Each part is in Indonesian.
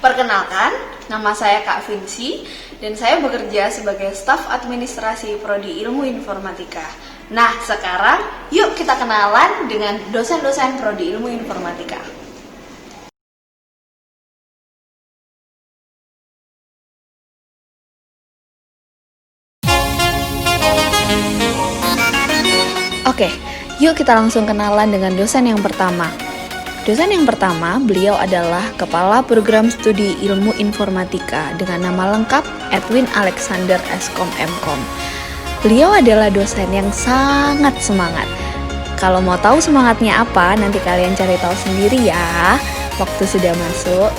Perkenalkan, nama saya Kak Vinci dan saya bekerja sebagai staf administrasi Prodi Ilmu Informatika. Nah, sekarang yuk kita kenalan dengan dosen-dosen Prodi Ilmu Informatika. Oke, yuk kita langsung kenalan dengan dosen yang pertama. Dosen yang pertama, beliau adalah Kepala Program Studi Ilmu Informatika dengan nama lengkap Edwin Alexander Eskom Mkom. Beliau adalah dosen yang sangat semangat. Kalau mau tahu semangatnya apa, nanti kalian cari tahu sendiri ya, waktu sudah masuk.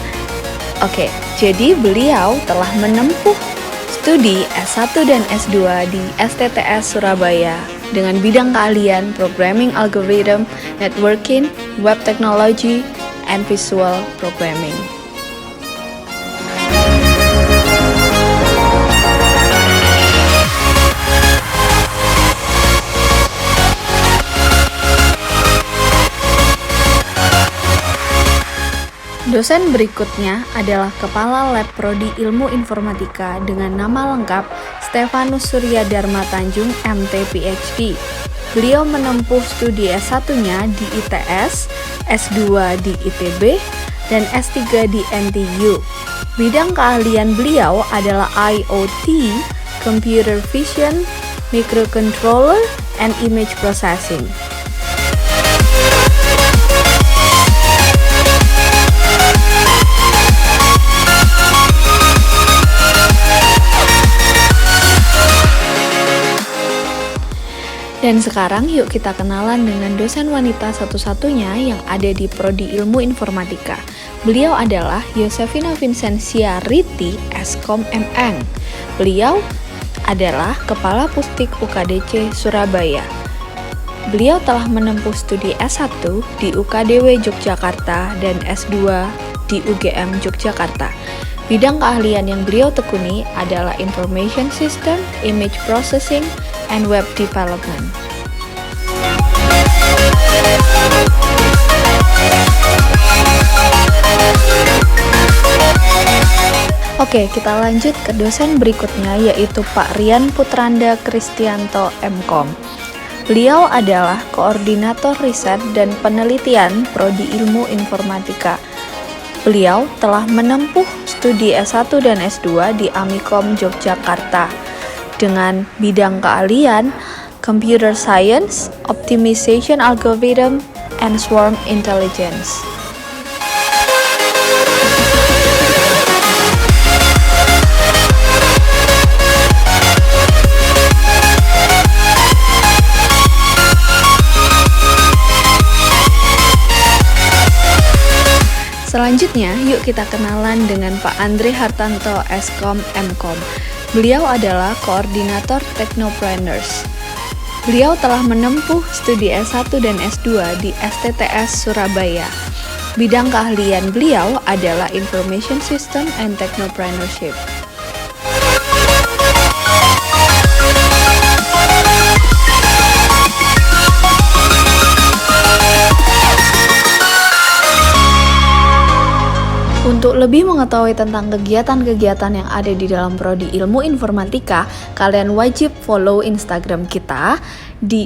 Oke, jadi beliau telah menempuh studi S1 dan S2 di STTS Surabaya dengan bidang keahlian Programming Algorithm, Networking, Web Technology, and Visual Programming. Dosen berikutnya adalah Kepala Lab Prodi Ilmu Informatika dengan nama lengkap Stefanus Surya Dharma Tanjung, MT PhD. Beliau menempuh studi S1-nya di ITS, S2 di ITB, dan S3 di NTU. Bidang keahlian beliau adalah IoT, Computer Vision, Microcontroller, and Image Processing. Dan sekarang yuk kita kenalan dengan dosen wanita satu-satunya yang ada di Prodi Ilmu Informatika. Beliau adalah Yosefina Vincentia Riti Eskom MN. Beliau adalah Kepala Pusdik UKDC Surabaya. Beliau telah menempuh studi S1 di UKDW Yogyakarta dan S2 di UGM Yogyakarta. Bidang keahlian yang beliau tekuni adalah Information System, Image Processing, and Web Development. Oke, kita lanjut ke dosen berikutnya yaitu Pak Rian Putranda Kristianto Mkom. Beliau adalah Koordinator Riset dan Penelitian Prodi Ilmu Informatika. Beliau telah menempuh studi S1 dan S2 di Amikom Yogyakarta dengan bidang keahlian Computer Science, Optimization Algorithm, and Swarm Intelligence. Selanjutnya, yuk kita kenalan dengan Pak Andre Hartanto Eskom Mkom. Beliau adalah Koordinator Technopreneurs. Beliau telah menempuh studi S1 dan S2 di STTS Surabaya. Bidang keahlian beliau adalah Information System and Technopreneurship. Untuk lebih mengetahui tentang kegiatan-kegiatan yang ada di dalam Prodi Ilmu Informatika, kalian wajib follow Instagram kita di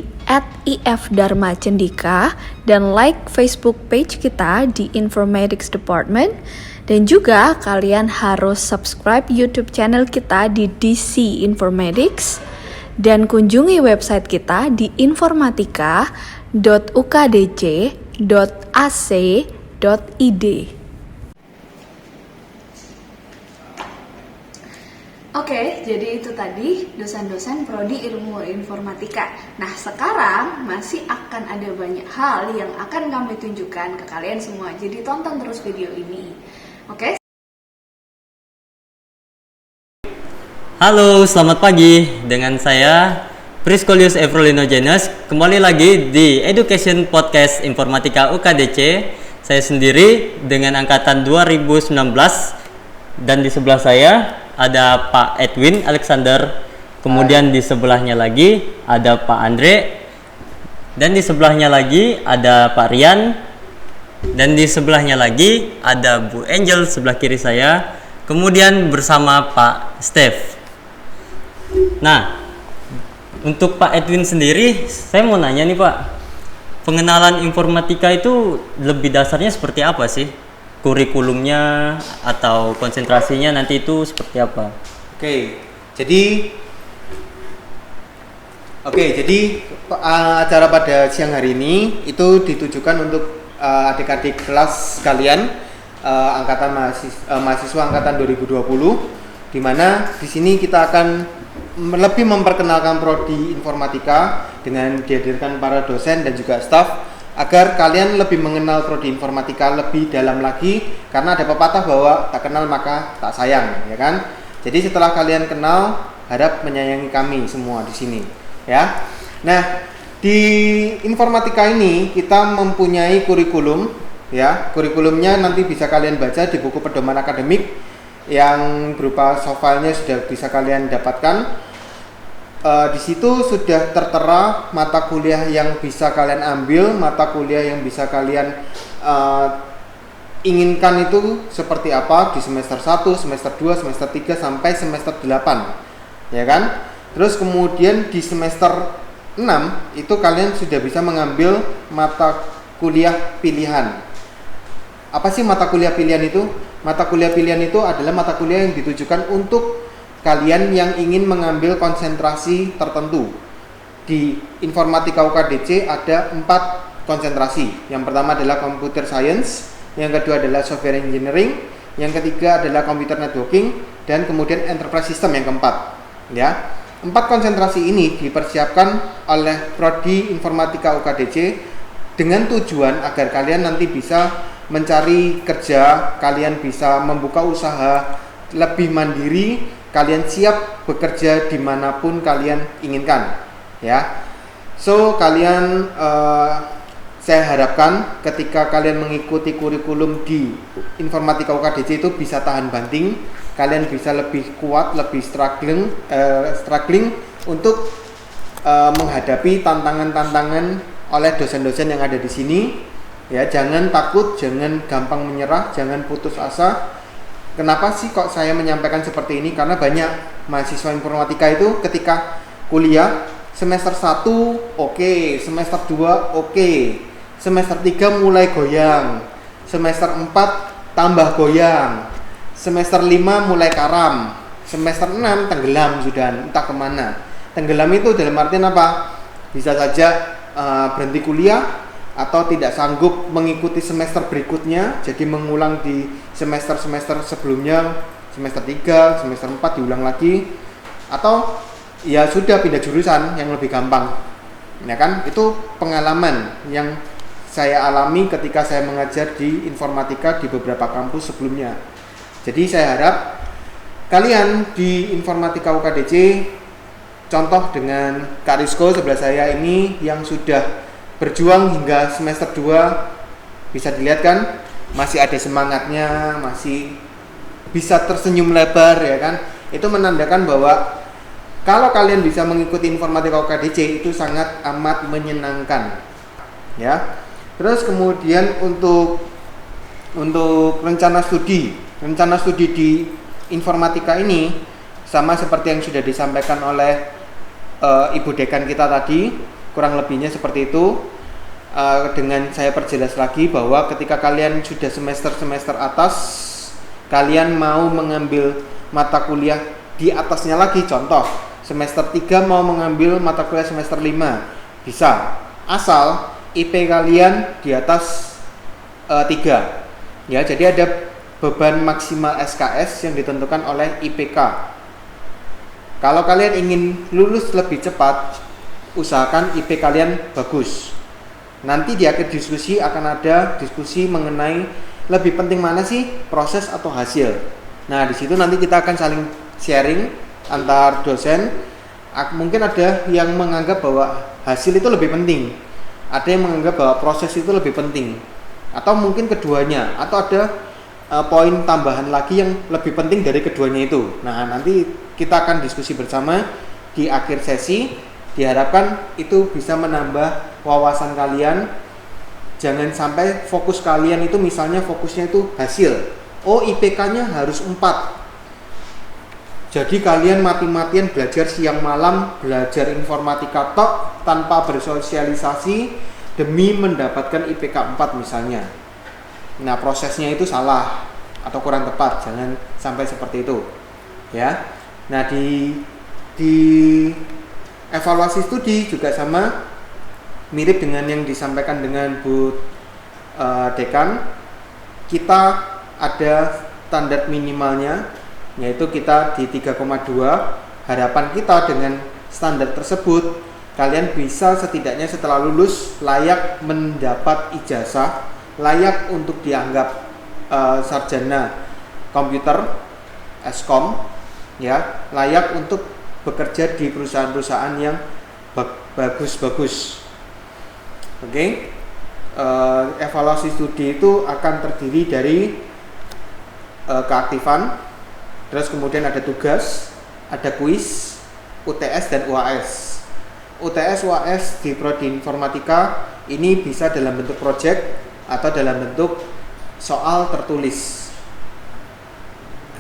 @ifdharmacendika dan like Facebook page kita di Informatics Department, dan juga kalian harus subscribe YouTube channel kita di DC Informatics dan kunjungi website kita di informatika.ukdc.ac.id. Oke, jadi itu tadi dosen-dosen Prodi Ilmu Informatika. Nah, sekarang masih akan ada banyak hal yang akan kami tunjukkan ke kalian semua. Jadi tonton terus video ini. Oke? Halo, selamat pagi. Dengan saya Priskolius Evrolino Janus. Kembali lagi di Education Podcast Informatika UKDC. Saya sendiri dengan angkatan 2019 dan di sebelah saya ada Pak Edwin Alexander, kemudian di sebelahnya lagi ada Pak Andre, dan di sebelahnya lagi ada Pak Rian, Dan di sebelahnya lagi ada Bu Angel sebelah kiri saya. Kemudian bersama Pak Steph. Nah, untuk Pak Edwin sendiri, saya mau nanya nih Pak. Pengenalan informatika itu lebih dasarnya seperti apa sih? Kurikulumnya atau konsentrasinya nanti itu seperti apa? Jadi acara pada siang hari ini itu ditujukan untuk adik-adik kelas kalian angkatan mahasiswa angkatan 2020, di mana di sini kita akan lebih memperkenalkan prodi informatika dengan dihadirkan para dosen dan juga staf agar kalian lebih mengenal prodi informatika lebih dalam lagi, karena ada pepatah bahwa tak kenal maka tak sayang, ya kan? Jadi setelah kalian kenal, harap menyayangi kami semua di sini, ya. Nah, di informatika ini kita mempunyai kurikulum, ya. Kurikulumnya nanti bisa kalian baca di buku pedoman akademik yang berupa soft file-nya sudah bisa kalian dapatkan. Di situ sudah tertera mata kuliah yang bisa kalian ambil, mata kuliah yang bisa kalian inginkan itu seperti apa di semester 1, semester 2, semester 3 sampai semester 8. Ya kan? Terus kemudian di semester 6 itu kalian sudah bisa mengambil mata kuliah pilihan. Apa sih mata kuliah pilihan itu? Mata kuliah pilihan itu adalah mata kuliah yang ditujukan untuk kalian yang ingin mengambil konsentrasi tertentu. Di informatika UKDC ada 4 konsentrasi. Yang pertama adalah computer science, yang kedua adalah software engineering, yang ketiga adalah computer networking, dan kemudian enterprise system yang keempat. Ya, 4 konsentrasi ini dipersiapkan oleh prodi informatika UKDC dengan tujuan agar kalian nanti bisa mencari kerja, kalian bisa membuka usaha lebih mandiri, kalian siap bekerja dimanapun kalian inginkan, ya. So kalian saya harapkan ketika kalian mengikuti kurikulum di informatika UKDC itu bisa tahan banting, kalian bisa lebih kuat, lebih struggling untuk menghadapi tantangan-tantangan oleh dosen-dosen yang ada di sini, ya. Jangan takut, jangan gampang menyerah, jangan putus asa. Kenapa sih kok saya menyampaikan seperti ini? Karena banyak mahasiswa informatika itu ketika kuliah semester 1 oke, semester 2 oke, semester 3 mulai goyang, semester 4 tambah goyang, semester 5 mulai karam, semester 6 tenggelam sudah, entah kemana. Tenggelam itu dalam artian apa? Bisa saja berhenti kuliah atau tidak sanggup mengikuti semester berikutnya, jadi mengulang di semester-semester sebelumnya, semester 3, semester 4 diulang lagi, atau ya sudah pindah jurusan yang lebih gampang, ya kan? Itu pengalaman yang saya alami ketika saya mengajar di informatika di beberapa kampus sebelumnya. Jadi saya harap kalian di informatika UKDC, contoh dengan Kak Rizko sebelah saya ini yang sudah berjuang hingga semester 2, bisa dilihat kan masih ada semangatnya, masih bisa tersenyum lebar, ya kan? Itu menandakan bahwa kalau kalian bisa mengikuti informatika UKDC itu sangat amat menyenangkan, ya. Terus kemudian untuk rencana studi di informatika ini sama seperti yang sudah disampaikan oleh Ibu Dekan kita tadi, kurang lebihnya seperti itu. Dengan saya perjelas lagi bahwa ketika kalian sudah semester atas, kalian mau mengambil mata kuliah di atasnya lagi, contoh semester 3 mau mengambil mata kuliah semester 5, bisa, asal IP kalian di atas 3, ya. Jadi ada beban maksimal SKS yang ditentukan oleh IPK. Kalau kalian ingin lulus lebih cepat, usahakan IP kalian bagus. Nanti di akhir diskusi akan ada diskusi mengenai lebih penting mana sih, proses atau hasil. Nah, di situ nanti kita akan saling sharing antar dosen. Mungkin ada yang menganggap bahwa hasil itu lebih penting, ada yang menganggap bahwa proses itu lebih penting, atau mungkin keduanya, atau ada poin tambahan lagi yang lebih penting dari keduanya itu. Nah, nanti kita akan diskusi bersama di akhir sesi. Diharapkan itu bisa menambah wawasan kalian Jangan sampai fokus kalian itu misalnya fokusnya itu hasil. Oh, IPK-nya harus 4. Jadi kalian mati-matian belajar siang malam, belajar informatika tok tanpa bersosialisasi demi mendapatkan IPK 4 misalnya. Nah, prosesnya itu salah atau kurang tepat. Jangan sampai seperti itu. Ya. Nah, di evaluasi studi juga sama, mirip dengan yang disampaikan dengan Bu Dekan. Kita ada standar minimalnya, yaitu kita di 3,2. Harapan kita dengan standar tersebut, kalian bisa setidaknya setelah lulus layak mendapat ijazah, layak untuk dianggap sarjana komputer, Eskom, ya, layak untuk bekerja di perusahaan-perusahaan yang bagus-bagus. Oke. Evaluasi studi itu akan terdiri dari keaktifan, terus kemudian ada tugas, ada kuis, UTS dan UAS. UTS UAS di prodi informatika ini bisa dalam bentuk project atau dalam bentuk soal tertulis.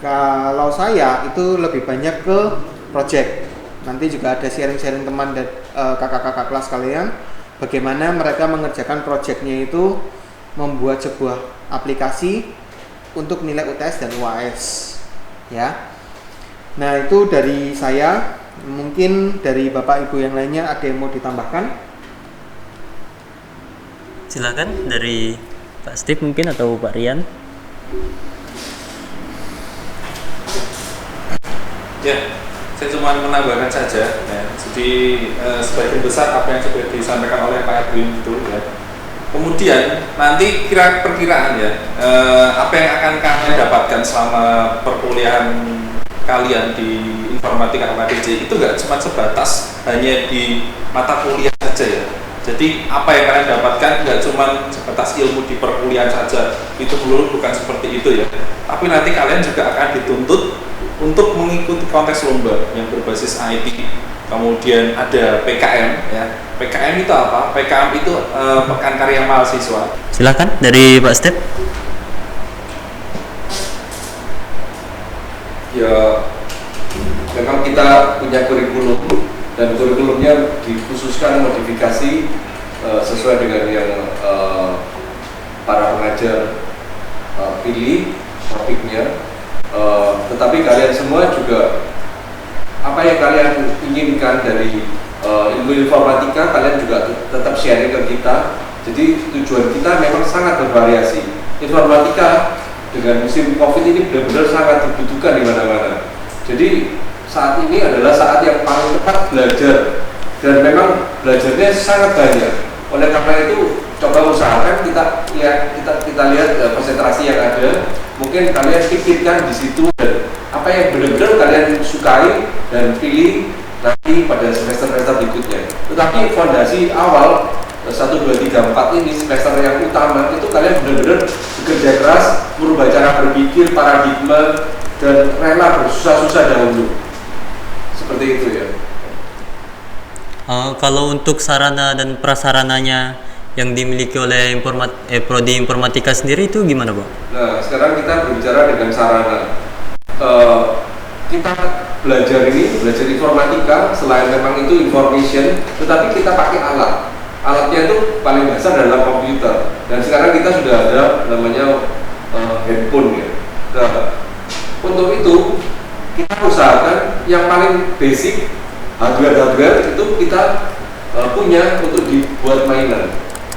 Kalau saya itu lebih banyak ke project. Nanti juga ada sharing-sharing teman dan kakak-kakak kelas kalian bagaimana mereka mengerjakan projectnya itu membuat sebuah aplikasi untuk nilai UTS dan UAS, ya. Nah, itu dari saya. Mungkin dari Bapak Ibu yang lainnya ada yang mau ditambahkan? Silakan dari Pak Steve mungkin atau Pak Rian. Ya, saya cuma menambahkan saja. Ya. Jadi sebagian besar apa yang sudah disampaikan oleh Pak Edwin itu, ya. Kemudian nanti perkiraan ya, apa yang akan kalian dapatkan selama perkuliahan kalian di informatika UKDC itu nggak cuma sebatas hanya di mata kuliah saja ya. Jadi apa yang kalian dapatkan nggak cuma sebatas ilmu di perkuliahan saja, itu melulu bukan seperti itu ya. Tapi nanti kalian juga akan dituntut untuk mengikuti kontes lomba yang berbasis IT. Kemudian ada PKM ya. PKM itu apa? PKM itu pekan karya mahasiswa. Silakan dari Pak Step. Ya, memang kita punya kurikulum dan kurikulumnya dikhususkan modifikasi sesuai dengan yang para pengajar pilih topiknya. Tetapi kalian semua juga apa yang kalian inginkan dari ilmu informatika kalian juga tetap sharing ke kita. Jadi tujuan kita memang sangat bervariasi. Informatika dengan musim COVID ini benar-benar sangat dibutuhkan di mana-mana. Jadi saat ini adalah saat yang paling tepat belajar dan memang belajarnya sangat banyak. Oleh karena itu coba usahakan kita lihat konsentrasi yang ada. Mungkin kalian pikirkan di situ dan apa yang benar-benar kalian sukai dan pilih nanti pada semester-semester berikutnya. Tetapi fondasi awal 1, 2, 3, 4 ini semester yang utama itu kalian benar-benar bekerja keras, merubah cara berpikir, paradigma, dan rela bersusah-susah dahulu. Seperti itu ya. Kalau untuk sarana dan prasarananya yang dimiliki oleh prodi informatika sendiri itu gimana, Pak? Nah, sekarang kita berbicara dengan sarana. Kita belajar informatika selain memang itu information, tetapi kita pakai alat. Alatnya itu paling dasar adalah komputer. Dan sekarang kita sudah ada namanya handphone ya. Nah, untuk itu kita usahakan yang paling basic hardware itu kita punya untuk dibuat mainan.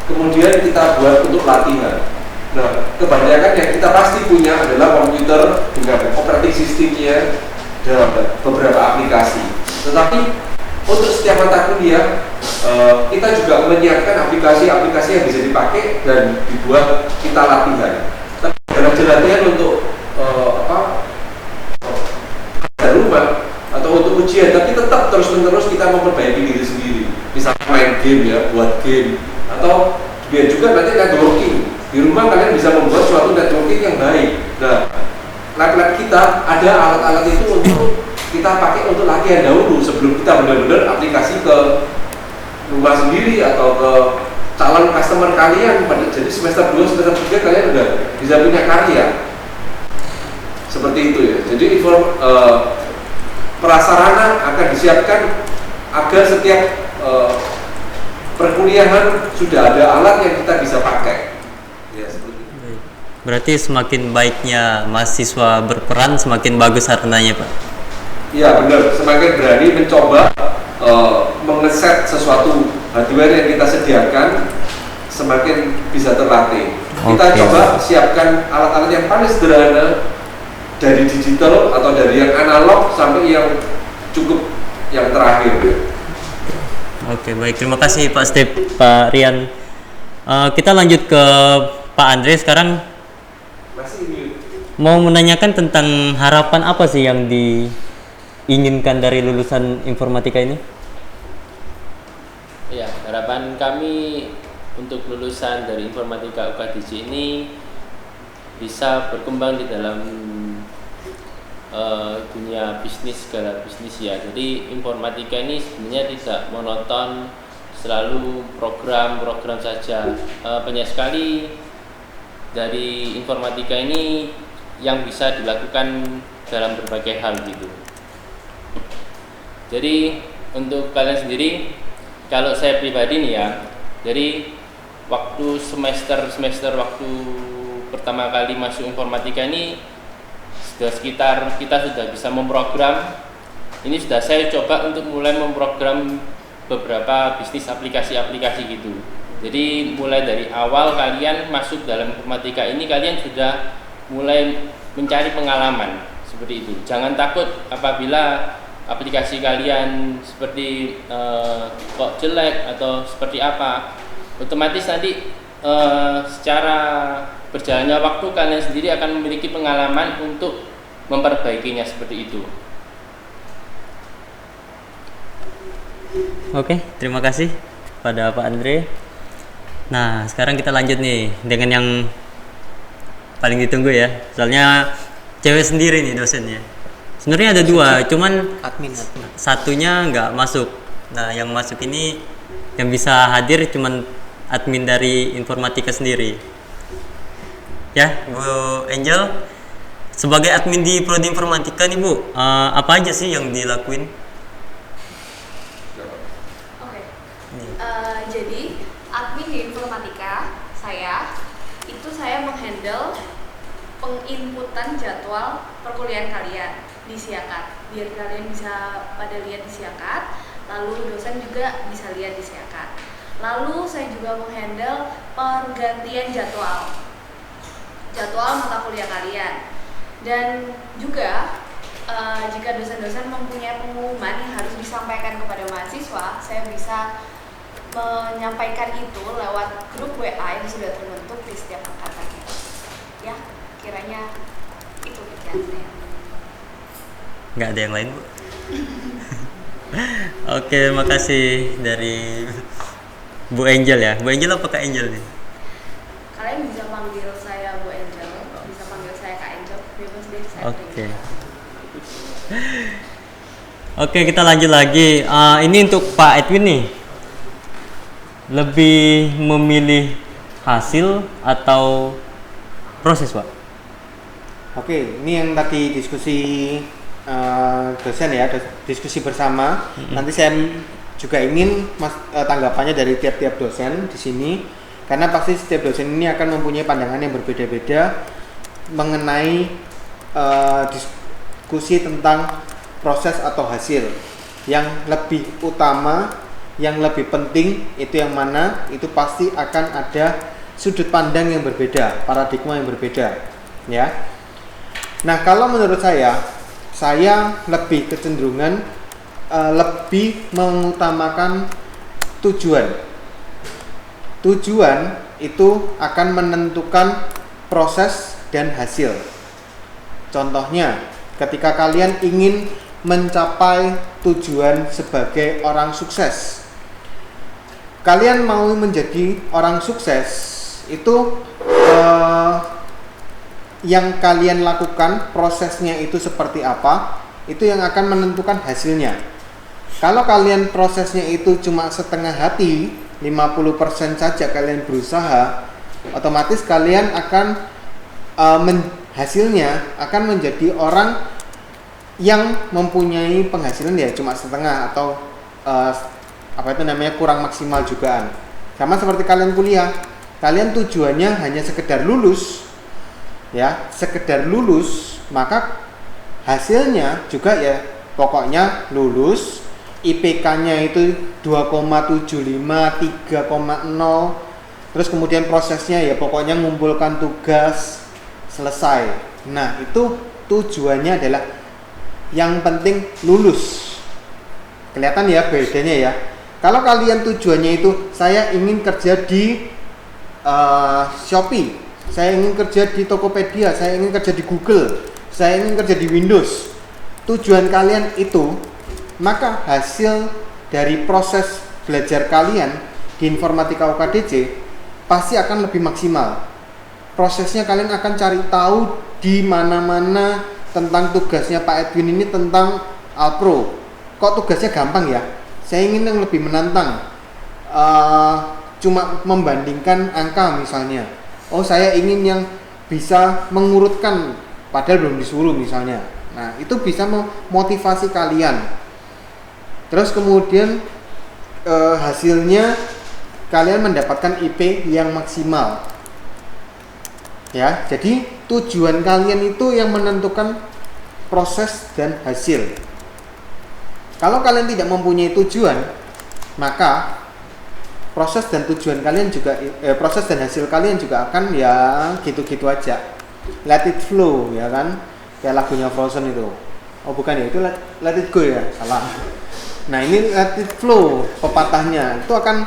Kemudian kita buat untuk latihan. Nah, kebanyakan yang kita pasti punya adalah komputer dengan operating systemnya dan beberapa aplikasi. Tetapi untuk setiap mata kuliah kita juga menyiapkan aplikasi-aplikasi yang bisa dipakai dan dibuat kita latihan. Tapi bukan latihan untuk rumah atau untuk ujian, tapi tetap terus-menerus kita memperbaiki diri sendiri. Misalnya main game ya, buat game, atau biar juga nanti networking. Di rumah kalian bisa membuat suatu networking yang baik. Nah, lab-lab kita ada alat-alat itu untuk kita pakai untuk latihan dahulu sebelum kita benar-benar aplikasi ke rumah sendiri atau ke calon customer kalian. Jadi semester 2, semester 3 kalian udah bisa punya karya. Seperti itu ya. Jadi prasarana akan disiapkan agar setiap perkuliahan sudah ada alat yang kita bisa pakai. Ya, seperti itu. Berarti semakin baiknya mahasiswa berperan, semakin bagus hasilnya, Pak. Iya benar, semakin berani mencoba mengeset sesuatu hardware yang kita sediakan, semakin bisa terlatih. Kita coba siapkan alat-alat yang paling sederhana, dari digital atau dari yang analog sampai yang cukup yang terakhir. Oke, baik, terima kasih Pak Steve, Pak Rian. Kita lanjut ke Pak Andre sekarang. Mau menanyakan tentang harapan apa sih yang diinginkan dari lulusan informatika ini? Ya, harapan kami untuk lulusan dari informatika UKDC ini bisa berkembang di dalam dunia bisnis, segala bisnis ya. Jadi informatika ini sebenarnya tidak monoton selalu program saja. Banyak sekali dari informatika ini yang bisa dilakukan dalam berbagai hal gitu. Jadi untuk kalian sendiri, kalau saya pribadi nih ya, dari waktu semester waktu pertama kali masuk informatika ini sudah sekitar kita sudah bisa memprogram. Ini sudah saya coba untuk mulai memprogram beberapa bisnis aplikasi-aplikasi gitu. Jadi mulai dari awal kalian masuk dalam informatika ini, kalian sudah mulai mencari pengalaman seperti itu. Jangan takut apabila aplikasi kalian seperti kok jelek atau seperti apa. Otomatis nanti secara berjalannya waktu kalian sendiri akan memiliki pengalaman untuk memperbaikinya seperti itu. Oke, terima kasih pada Pak Andre. Nah, sekarang kita lanjut nih dengan yang paling ditunggu ya. Soalnya cewek sendiri nih dosennya. Sebenarnya ada dua, cuman satunya nggak masuk. Nah, yang masuk ini yang bisa hadir cuman admin dari informatika sendiri. Ya, Bu Angel, sebagai admin di prodi informatika nih Bu, apa aja sih yang dilakuin? Oke. Jadi admin di informatika saya menghandle penginputan jadwal perkuliahan kalian di Siakat, biar kalian bisa pada lihat di Siakat, lalu dosen juga bisa lihat di Siakat. Lalu saya juga menghandle pergantian jadwal mata kuliah kalian, dan juga jika dosen-dosen mempunyai pengumuman yang harus disampaikan kepada mahasiswa, saya bisa menyampaikan itu lewat grup WA yang sudah terbentuk di setiap angkatan. Ya, kiranya itu kerjaan saya. Nggak ada yang lain Bu? Oke, makasih dari Bu Angel ya. Bu Angel apa Kak Angel nih? Kalian bisa panggil saya Bu Angel, bisa panggil saya Kak Angel, bebas deh saya. Oke, kita lanjut lagi. Ini untuk Pak Edwin nih. Lebih memilih hasil atau proses, Pak? Oke, ini yang tadi diskusi dosen ya, diskusi bersama. Nanti saya juga ingin tanggapannya dari tiap-tiap dosen di sini, karena pasti setiap dosen ini akan mempunyai pandangan yang berbeda-beda mengenai diskusi tentang proses atau hasil. Yang lebih utama, yang lebih penting itu yang mana, itu pasti akan ada sudut pandang yang berbeda, paradigma yang berbeda, ya. Nah, kalau menurut saya lebih kecenderungan lebih mengutamakan tujuan. Tujuan itu akan menentukan proses dan hasil. Contohnya, ketika kalian ingin mencapai tujuan sebagai orang sukses, kalian mau menjadi orang sukses, itu yang kalian lakukan, prosesnya itu seperti apa, itu yang akan menentukan hasilnya. Kalau kalian prosesnya itu cuma setengah hati, 50% saja kalian berusaha, otomatis kalian akan hasilnya akan menjadi orang yang mempunyai penghasilan ya cuma setengah atau kurang maksimal jugaan. Sama seperti kalian kuliah, kalian tujuannya hanya sekedar lulus, ya, sekedar lulus, maka hasilnya juga ya pokoknya lulus, IPK-nya itu 2,75, 3,0, terus kemudian prosesnya ya pokoknya ngumpulkan tugas, selesai. Nah, itu tujuannya adalah yang penting lulus. Kelihatan ya bedanya ya. Kalau kalian tujuannya itu saya ingin kerja di Shopee, saya ingin kerja di Tokopedia, saya ingin kerja di Google, saya ingin kerja di Windows, tujuan kalian itu, maka hasil dari proses belajar kalian di Informatika UKDC pasti akan lebih maksimal. Prosesnya kalian akan cari tahu di mana-mana tentang tugasnya Pak Edwin ini tentang Alpro. Kok tugasnya gampang ya? Saya ingin yang lebih menantang. Cuma membandingkan angka misalnya. Oh, saya ingin yang bisa mengurutkan padahal belum disuruh misalnya. Nah, itu bisa memotivasi kalian. Terus kemudian hasilnya kalian mendapatkan IP yang maksimal. Ya, jadi tujuan kalian itu yang menentukan proses dan hasil. Kalau kalian tidak mempunyai tujuan, maka proses dan tujuan kalian juga proses dan hasil kalian juga akan ya gitu-gitu aja. Let it flow, ya kan? Kayak lagunya Frozen itu. Oh, bukan ya, itu let it go ya, salah. Nah, ini let it flow pepatahnya. Itu akan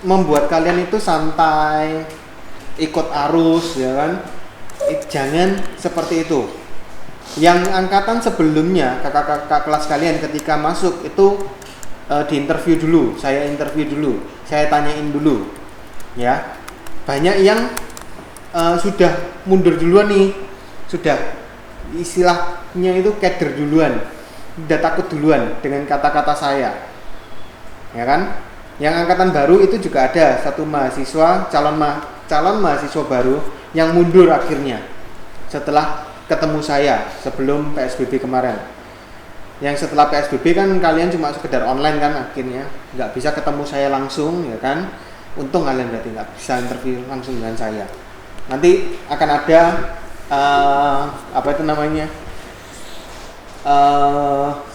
membuat kalian itu santai, ikut arus, ya kan? Jangan seperti itu. Yang angkatan sebelumnya, kakak-kakak kelas kalian ketika masuk itu diinterview dulu, saya interview dulu, saya tanyain dulu, ya. Banyak yang sudah mundur duluan nih, sudah istilahnya itu keder duluan, udah takut duluan dengan kata-kata saya, ya kan? Yang angkatan baru itu juga ada satu mahasiswa calon mahasiswa baru yang mundur akhirnya setelah ketemu saya sebelum PSBB kemarin. Yang setelah PSBB kan kalian cuma sekedar online kan, akhirnya nggak bisa ketemu saya langsung, ya kan? Untung kalian berarti nggak bisa interview langsung dengan saya. Nanti akan ada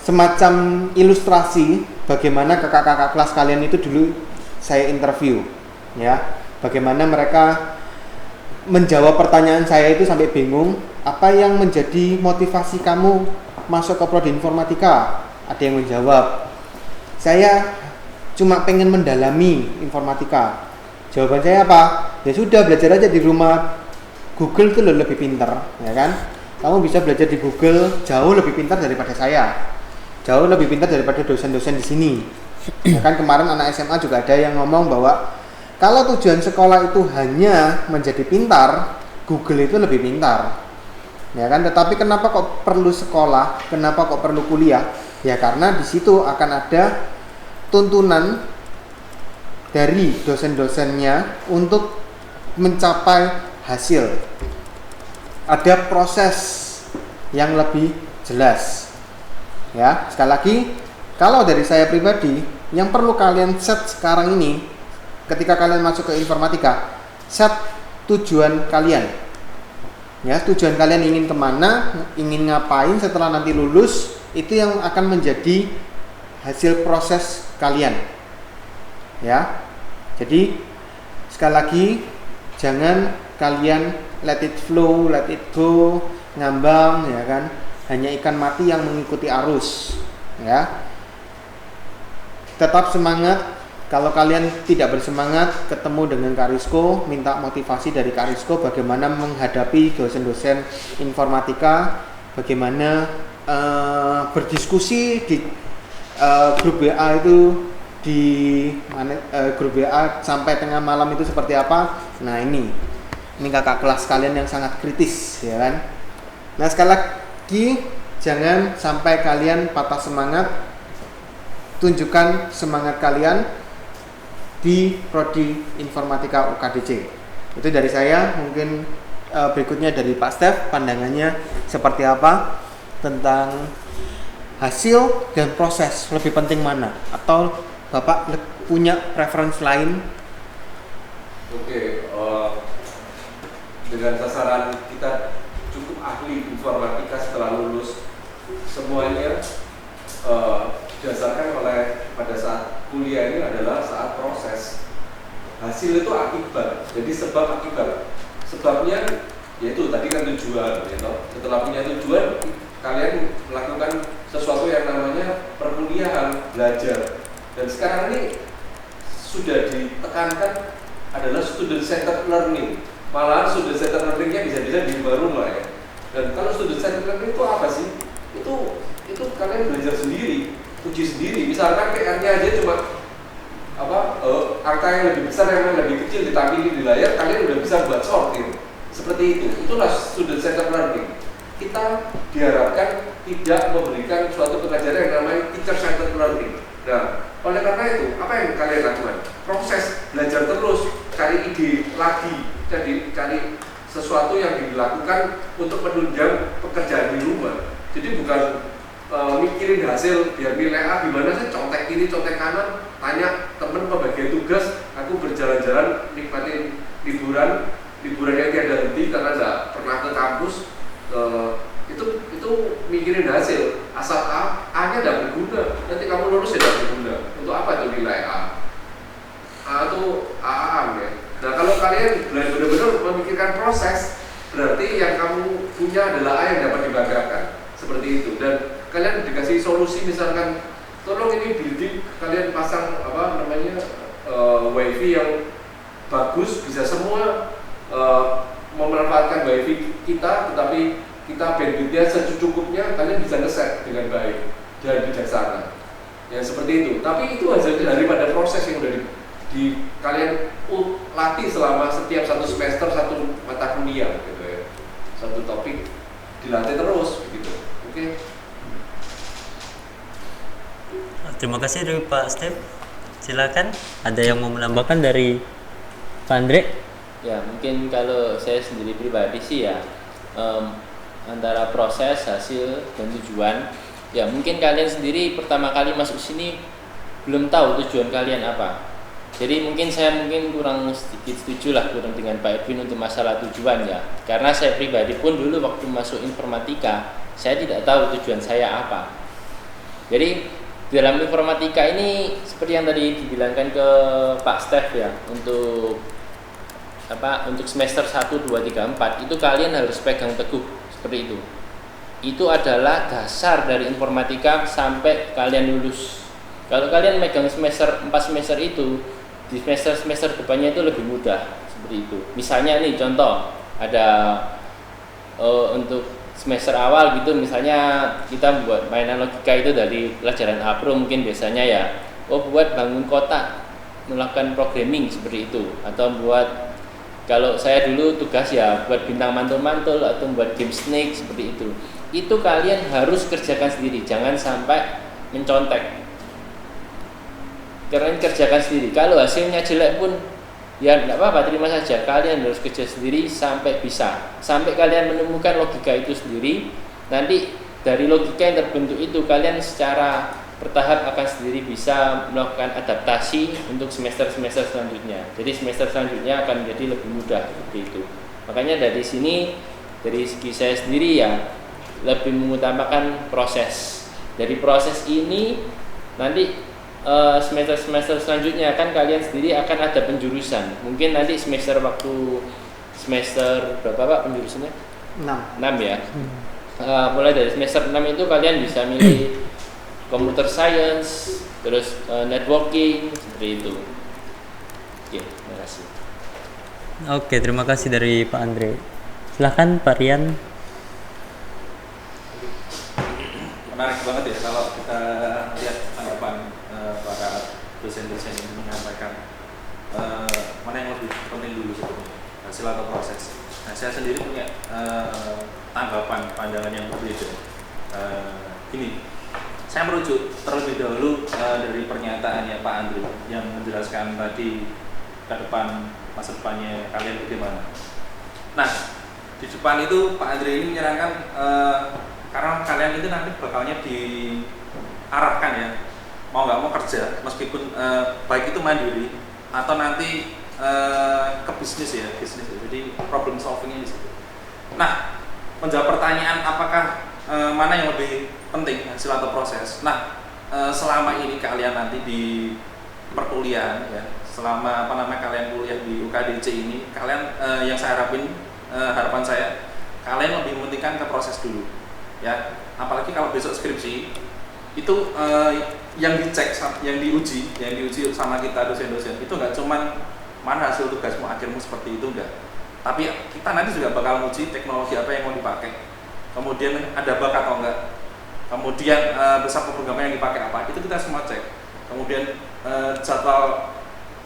semacam ilustrasi bagaimana kakak-kakak kelas kalian itu dulu saya interview, ya. Bagaimana mereka menjawab pertanyaan saya itu sampai bingung. Apa yang menjadi motivasi kamu masuk ke prodi informatika? Ada yang menjawab, saya cuma pengen mendalami informatika. Jawaban saya apa? Ya sudah, belajar aja di rumah. Google itu lebih pintar, ya kan? Kamu bisa belajar di Google jauh lebih pintar daripada saya, jauh lebih pintar daripada dosen-dosen di sini. Ya kan, kemarin anak SMA juga ada yang ngomong bahwa kalau tujuan sekolah itu hanya menjadi pintar, Google itu lebih pintar. Ya kan, tetapi kenapa kok perlu sekolah? Kenapa kok perlu kuliah? Ya karena di situ akan ada tuntunan dari dosen-dosennya untuk mencapai hasil. Ada proses yang lebih jelas. Ya, sekali lagi, kalau dari saya pribadi, yang perlu kalian set sekarang ini, ketika kalian masuk ke informatika, set tujuan kalian. Ya, tujuan kalian ingin kemana, ingin ngapain setelah nanti lulus, itu yang akan menjadi hasil proses kalian. Ya, jadi sekali lagi, jangan kalian let it flow, let it go, ngambang, ya kan, hanya ikan mati yang mengikuti arus. Ya, tetap semangat. Kalau kalian tidak bersemangat, ketemu dengan Kak Rizko, minta motivasi dari Kak Rizko bagaimana menghadapi dosen-dosen informatika, bagaimana berdiskusi di grup WA itu, di grup WA sampai tengah malam itu seperti apa. Nah, ini kakak kelas kalian yang sangat kritis, ya kan. Nah, sekali lagi, jangan sampai kalian patah semangat. Tunjukkan semangat kalian. di Prodi Informatika UKDC. Itu dari saya. Mungkin berikutnya dari Pak Stef, pandangannya seperti apa tentang hasil dan proses, lebih penting mana? Atau Bapak punya preferensi lain? Oke, dengan sasaran kita cukup ahli informatika setelah lulus, semuanya didasarkan oleh pada saat kuliah ini adalah saat proses. Hasil itu akibat, jadi sebab akibat. Sebabnya yaitu tadi kan tujuan, gitu. Setelah punya tujuan, kalian melakukan sesuatu yang namanya perkuliahan, belajar. Dan sekarang ini sudah ditekankan adalah student centered learning. Malahan student centered learningnya bisa-bisa di luar rumah ya. Dan kalau student centered learning itu apa sih? Itu kalian belajar sendiri, uji sendiri. Misalkan PR-nya aja cuma angka yang lebih besar yang lebih kecil ditampilkan di layar, kalian udah bisa buat sortir. Seperti itu. Itulah student centered learning. Kita diharapkan tidak memberikan suatu pengajaran yang namanya teacher centered learning. Nah, oleh karena itu, apa yang kalian lakukan? Proses belajar terus, cari ide lagi, cari sesuatu yang dilakukan untuk menunjang pekerjaan di rumah. Jadi bukan mikirin hasil biar nilai A gimana sih, contek kiri, contek kanan, tanya temen pembagian tugas, aku berjalan-jalan nikmatin liburan yang tiada henti karena nggak pernah ke kampus. Itu mikirin hasil, asal A-nya tidak berguna, nanti kamu lulus ya tidak berguna. Untuk apa itu nilai A itu A ya. Nah kalau kalian benar-benar memikirkan proses, berarti yang kamu punya adalah A yang dapat dibanggakan, seperti itu. Dan kalian dikasih solusi, misalkan tolong ini building kalian pasang wifi yang bagus, bisa semua memanfaatkan wifi kita, tetapi kita bandwidthnya secukupnya, kalian bisa ngeset dengan baik dan bijaksana. Ya seperti itu. Tapi itu hasil daripada proses yang udah di kalian latih selama setiap satu semester satu mata kuliah gitu ya. Satu topik dilatih terus begitu. Oke. Terima kasih dari Pak Stef. Silakan, ada yang mau menambahkan dari Pak Andre? Ya mungkin kalau saya sendiri pribadi sih ya, antara proses, hasil, dan tujuan. Ya mungkin kalian sendiri pertama kali masuk sini belum tahu tujuan kalian apa. Jadi mungkin saya kurang sedikit setuju lah kurang dengan Pak Edwin untuk masalah tujuan ya. Karena saya pribadi pun dulu waktu masuk informatika, saya tidak tahu tujuan saya apa. Jadi dalam informatika ini seperti yang tadi dibilangkan ke Pak Stef ya, untuk semester 1, 2, 3, 4 itu kalian harus pegang teguh seperti itu. Itu adalah dasar dari informatika sampai kalian lulus. Kalau kalian megang semester 4 semester itu, di semester depannya itu lebih mudah seperti itu. Misalnya nih contoh, ada untuk semester awal gitu, misalnya kita buat mainan logika itu dari pelajaran Apro mungkin biasanya ya, buat bangun kotak, melakukan programming seperti itu, atau buat, kalau saya dulu tugas ya buat bintang mantul-mantul atau buat game snake seperti itu. Itu kalian harus kerjakan sendiri, jangan sampai mencontek. Karena kerjakan sendiri. Kalau hasilnya jelek pun ya tidak apa-apa, terima saja. Kalian harus kerja sendiri sampai bisa, sampai kalian menemukan logika itu sendiri. Nanti dari logika yang terbentuk itu kalian secara bertahap akan sendiri bisa melakukan adaptasi untuk semester-semester selanjutnya. Jadi semester selanjutnya akan menjadi lebih mudah seperti itu. Makanya dari sini, dari segi saya sendiri ya lebih mengutamakan proses. Dari proses ini nanti semester-semester selanjutnya kan kalian sendiri akan ada penjurusan. Mungkin nanti semester berapa Pak penjurusannya? 6 ya. Mulai dari semester 6 itu kalian bisa milih computer science, terus networking, seperti itu. Oke, terima kasih. Oke, terima kasih dari Pak Andre. Silahkan Pak Rian. Menarik banget ya kalau kita lihat tanggapan para dosen-dosen ini menyampaikan mana yang lebih penting dulu sebetulnya, hasil atau proses. Nah, saya sendiri punya tanggapan pandangan yang berbeda. Gini, saya merujuk terlebih dahulu dari pernyataannya Pak Andre yang menjelaskan tadi ke depan masa depannya kalian bagaimana. Nah, di depan itu Pak Andre ini menyarankan karena kalian itu nanti bakalnya diarahkan ya, mau nggak mau kerja meskipun baik itu mandiri atau nanti ke bisnis ya, jadi problem solvingnya di situ. Nah, menjawab pertanyaan apakah mana yang lebih penting, hasil atau proses. Nah, selama ini kalian nanti di perkuliahan ya, selama kalian kuliah di UKDC ini, kalian yang saya harapan saya kalian lebih mementingkan ke proses dulu ya. Apalagi kalau besok skripsi itu yang dicek, yang diuji sama kita dosen-dosen itu nggak cuman mana hasil tugasmu akhirmu seperti itu, enggak, tapi kita nanti juga bakal uji teknologi apa yang mau dipakai, kemudian ada bug atau enggak, kemudian besar pemrograman yang dipakai apa, itu kita semua cek. Kemudian jadwal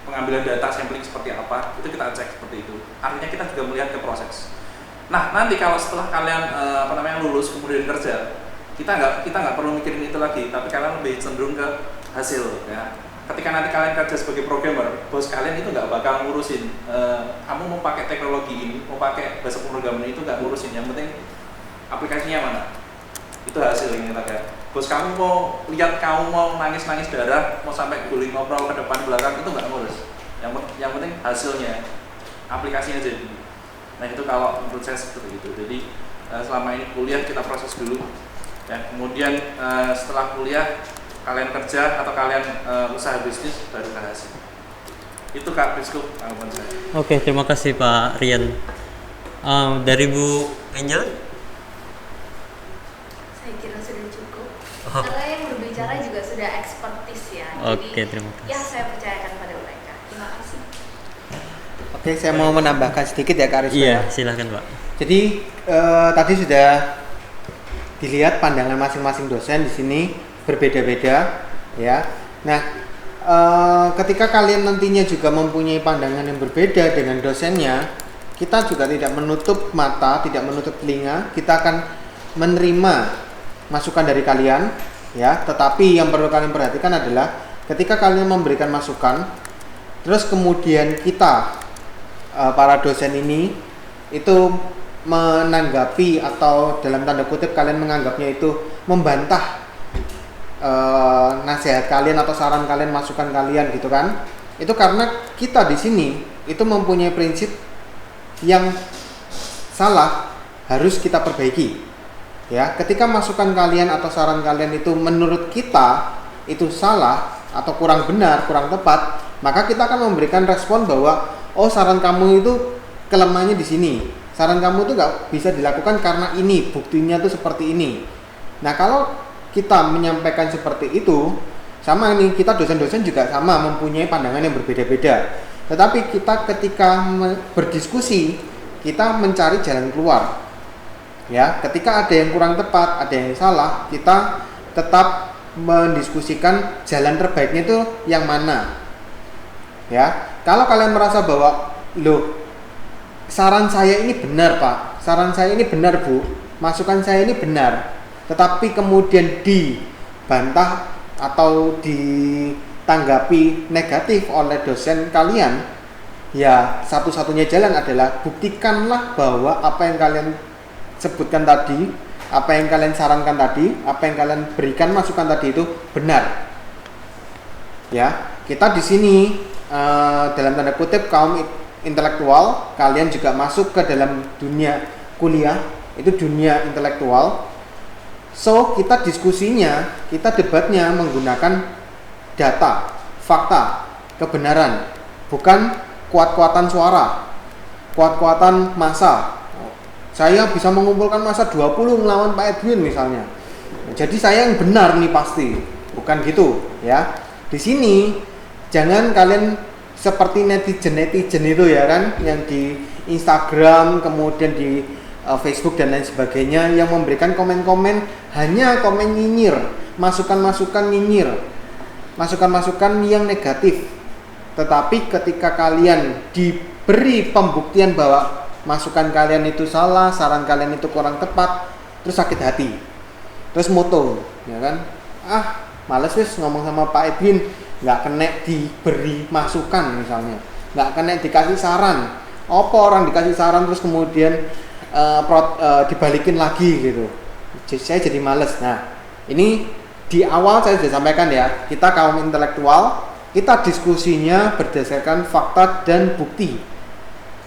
pengambilan data sampling seperti apa, itu kita cek seperti itu. Artinya kita juga melihat ke proses. Nah, nanti kalau setelah kalian lulus kemudian kerja, kita nggak perlu mikirin itu lagi, tapi kalian lebih cenderung ke hasil ya. Ketika nanti kalian kerja sebagai programmer, bos kalian itu nggak bakal ngurusin kamu mau pakai teknologi ini, mau pakai bahasa pemrograman itu, nggak ngurusin. Yang penting aplikasinya mana, itu hasil yang kita lihat. Bos kamu mau lihat kamu mau nangis darah, mau sampai guling ngobrol ke depan belakang, itu nggak ngurus. Yang penting hasilnya, aplikasinya jadi. Nah, itu kalau menurut saya seperti itu. Jadi selama ini kuliah kita proses dulu ya, kemudian setelah kuliah kalian kerja atau kalian usaha bisnis baru ke hasil. Itu Kak Prisco tanggapan saya. Oke, terima kasih Pak Rian. Dari Bu Angel? Saya kira sudah cukup. Karena yang berbicara juga sudah ekspertis ya. Oke, terima kasih. Ya, saya percayakan pada mereka. Terima kasih. Oke, saya mau menambahkan sedikit ya Kak Rizka. Iya, silakan Pak. Jadi tadi sudah dilihat pandangan masing-masing dosen di sini berbeda-beda ya. Nah, ketika kalian nantinya juga mempunyai pandangan yang berbeda dengan dosennya, kita juga tidak menutup mata, tidak menutup telinga, kita akan menerima masukan dari kalian ya. Tetapi yang perlu kalian perhatikan adalah ketika kalian memberikan masukan, terus kemudian kita para dosen ini itu menanggapi atau dalam tanda kutip kalian menganggapnya itu membantah nasihat kalian atau saran kalian, masukan kalian gitu kan. Itu karena kita di sini itu mempunyai prinsip yang salah, harus kita perbaiki. Ya, ketika masukan kalian atau saran kalian itu menurut kita itu salah atau kurang benar, kurang tepat, maka kita akan memberikan respon bahwa oh, saran kamu itu kelemahannya di sini. Saran kamu itu nggak bisa dilakukan karena ini, buktinya tuh seperti ini. Nah, kalau kita menyampaikan seperti itu, sama ini kita dosen-dosen juga sama mempunyai pandangan yang berbeda-beda. Tetapi kita ketika berdiskusi, kita mencari jalan keluar. Ya, ketika ada yang kurang tepat, ada yang salah, kita tetap mendiskusikan jalan terbaiknya itu yang mana. Ya, kalau kalian merasa bahwa loh, saran saya ini benar Pak, saran saya ini benar Bu, masukan saya ini benar, tetapi kemudian dibantah atau ditanggapi negatif oleh dosen kalian, ya satu-satunya jalan adalah buktikanlah bahwa apa yang kalian sebutkan tadi, apa yang kalian sarankan tadi, apa yang kalian berikan masukan tadi itu benar. Ya, kita di sini dalam tanda kutip kaum intelektual, kalian juga masuk ke dalam dunia kuliah, itu dunia intelektual. So, kita diskusinya, kita debatnya menggunakan data, fakta, kebenaran, bukan kuat-kuatan suara, kuat-kuatan massa. Saya bisa mengumpulkan massa 20 melawan Pak Edwin misalnya. Jadi saya yang benar nih pasti. Bukan gitu, ya. Di sini jangan kalian seperti netizen itu ya kan, yang di Instagram, kemudian di Facebook dan lain sebagainya, yang memberikan komen-komen hanya komen nyinyir, masukan-masukan nyinyir, masukan-masukan yang negatif. Tetapi ketika kalian diberi pembuktian bahwa masukan kalian itu salah, saran kalian itu kurang tepat, terus sakit hati, terus moto, ya kan? males wis ngomong sama Pak Edwin, nggak kena diberi masukan misalnya, nggak kena dikasih saran. Apa orang dikasih saran terus kemudian dibalikin lagi gitu, saya jadi males. Nah ini di awal saya sudah sampaikan ya, kita kaum intelektual, kita diskusinya berdasarkan fakta dan bukti.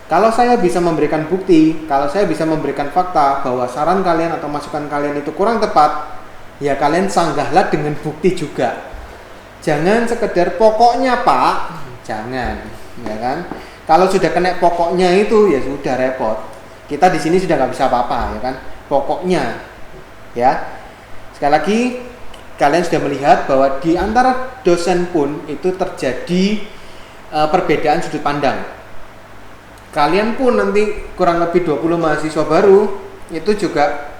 Kalau saya bisa memberikan bukti, kalau saya bisa memberikan fakta bahwa saran kalian atau masukan kalian itu kurang tepat, ya kalian sanggahlah dengan bukti juga. Jangan sekedar pokoknya Pak, jangan, ya kan? Kalau sudah kena pokoknya itu ya sudah repot. Kita di sini sudah nggak bisa apa-apa, ya kan? Pokoknya, ya. Sekali lagi, kalian sudah melihat bahwa di antara dosen pun itu terjadi perbedaan sudut pandang. Kalian pun nanti kurang lebih 20 mahasiswa baru itu juga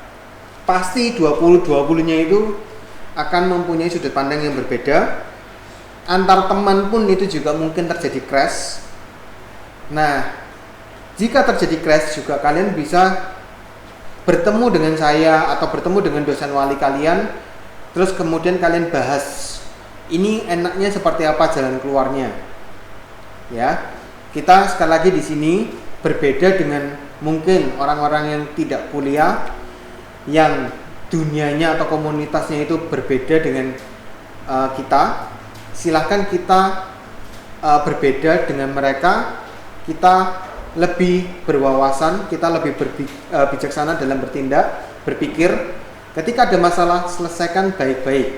pasti 20-20-nya itu akan mempunyai sudut pandang yang berbeda. Antar teman pun itu juga mungkin terjadi crash. Nah, jika terjadi crash juga kalian bisa bertemu dengan saya atau bertemu dengan dosen wali kalian, terus kemudian kalian bahas ini enaknya seperti apa jalan keluarnya. Ya, kita sekali lagi di sini berbeda dengan mungkin orang-orang yang tidak kuliah, yang dunianya atau komunitasnya itu berbeda dengan kita. Silahkan kita berbeda dengan mereka. Kita lebih berwawasan, kita lebih bijaksana dalam bertindak, berpikir. Ketika ada masalah, selesaikan baik-baik,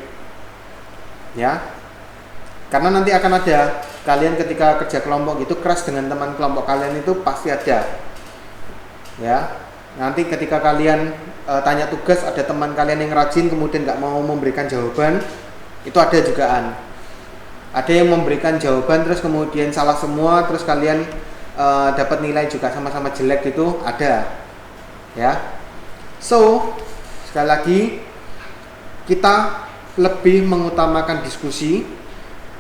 ya. Karena nanti akan ada kalian ketika kerja kelompok gitu keras dengan teman kelompok kalian itu pasti ada, ya. Nanti ketika kalian tanya tugas, ada teman kalian yang rajin kemudian nggak mau memberikan jawaban, itu ada jugaan. Ada yang memberikan jawaban terus kemudian salah semua, terus kalian dapat nilai juga sama-sama jelek, gitu ada, ya. So sekali lagi kita lebih mengutamakan diskusi.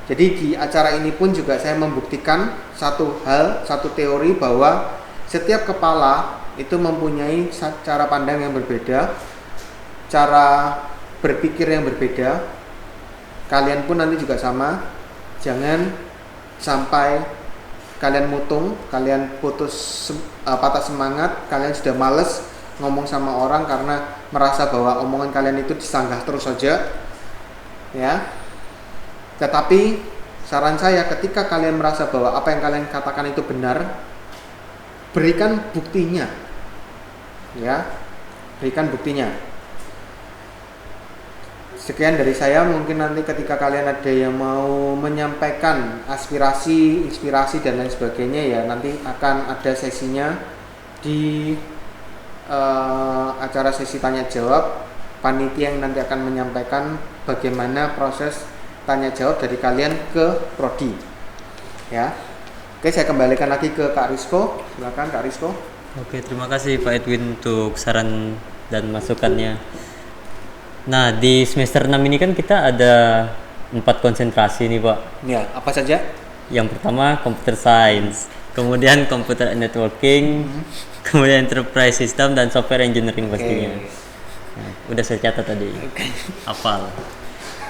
Jadi di acara ini pun juga saya membuktikan satu hal, satu teori bahwa setiap kepala itu mempunyai cara pandang yang berbeda, cara berpikir yang berbeda. Kalian pun nanti juga sama. Jangan sampai kalian mutung, kalian patah semangat, kalian sudah males ngomong sama orang karena merasa bahwa omongan kalian itu disanggah terus saja, ya. Tetapi saran saya, ketika kalian merasa bahwa apa yang kalian katakan itu benar, berikan buktinya, ya, berikan buktinya. Sekian dari saya. Mungkin nanti ketika kalian ada yang mau menyampaikan aspirasi, inspirasi dan lain sebagainya, ya nanti akan ada sesinya di acara sesi tanya jawab. Panitia yang nanti akan menyampaikan bagaimana proses tanya jawab dari kalian ke prodi, ya. Oke, saya kembalikan lagi ke Kak Rizko. Silakan Kak Rizko. Oke, terima kasih Pak Edwin untuk saran dan masukannya. Nah, di semester 6 ini kan kita ada 4 konsentrasi nih Pak. Ya, apa saja? Yang pertama Computer Science, kemudian Computer and Networking, kemudian Enterprise System dan Software Engineering pastinya. Nah, udah saya catat tadi, hafal.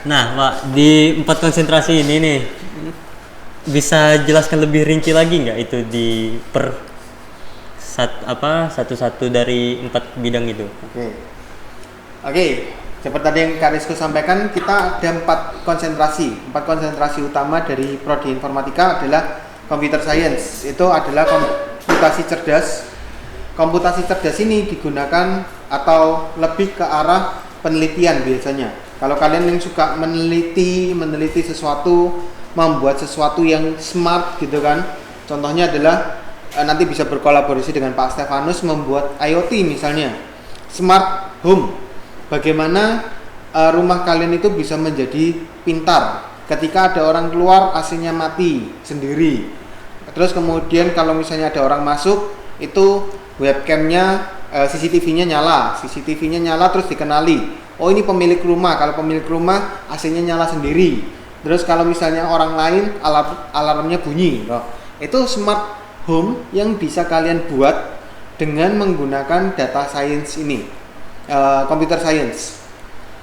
Nah Pak, di 4 konsentrasi ini nih, bisa jelaskan lebih rinci lagi nggak itu di satu-satu dari 4 bidang itu? Oke. Seperti tadi yang Kak Rizko sampaikan, kita ada 4 konsentrasi utama dari prodi informatika adalah Computer Science. Itu adalah komputasi cerdas. Komputasi cerdas ini digunakan atau lebih ke arah penelitian biasanya. Kalau kalian yang suka meneliti sesuatu, membuat sesuatu yang smart gitu kan. Contohnya adalah nanti bisa berkolaborasi dengan Pak Stefanus membuat IoT misalnya, smart home. Bagaimana rumah kalian itu bisa menjadi pintar. Ketika ada orang keluar, AC-nya mati sendiri. Terus kemudian kalau misalnya ada orang masuk, itu webcamnya, CCTV-nya nyala terus dikenali. Oh, ini pemilik rumah. Kalau pemilik rumah, AC-nya nyala sendiri. Terus kalau misalnya orang lain, alarmnya bunyi. Itu smart home yang bisa kalian buat dengan menggunakan data science ini. Computer science.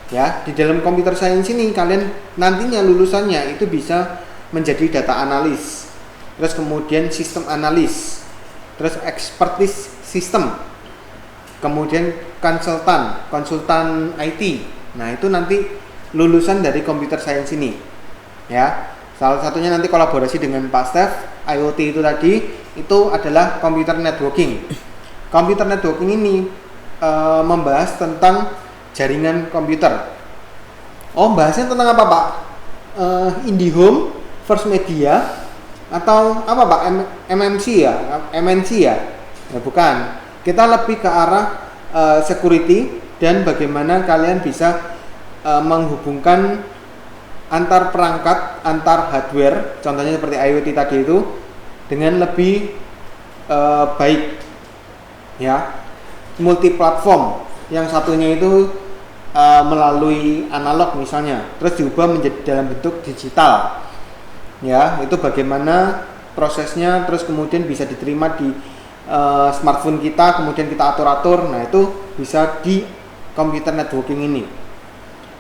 Ya, di dalam computer science ini kalian nantinya lulusannya itu bisa menjadi data analis, terus kemudian sistem analis, terus expertise system, kemudian konsultan IT. Nah, itu nanti lulusan dari computer science ini. Ya. Salah satunya nanti kolaborasi dengan Pak Stef, IoT itu tadi, itu adalah computer networking. Computer networking ini membahas tentang jaringan komputer. Oh, bahasnya tentang apa, Pak? IndiHome, First Media, atau apa, Pak? MNC ya? MNC ya? Ya, bukan. Kita lebih ke arah security dan bagaimana kalian bisa menghubungkan antar perangkat, antar hardware, contohnya seperti IoT tadi itu, dengan lebih baik, ya. Multi-platform. Yang satunya itu melalui analog misalnya, terus diubah menjadi dalam bentuk digital. Ya, itu bagaimana prosesnya, terus kemudian bisa diterima di smartphone kita, kemudian kita atur-atur. Nah, itu bisa di computer networking ini.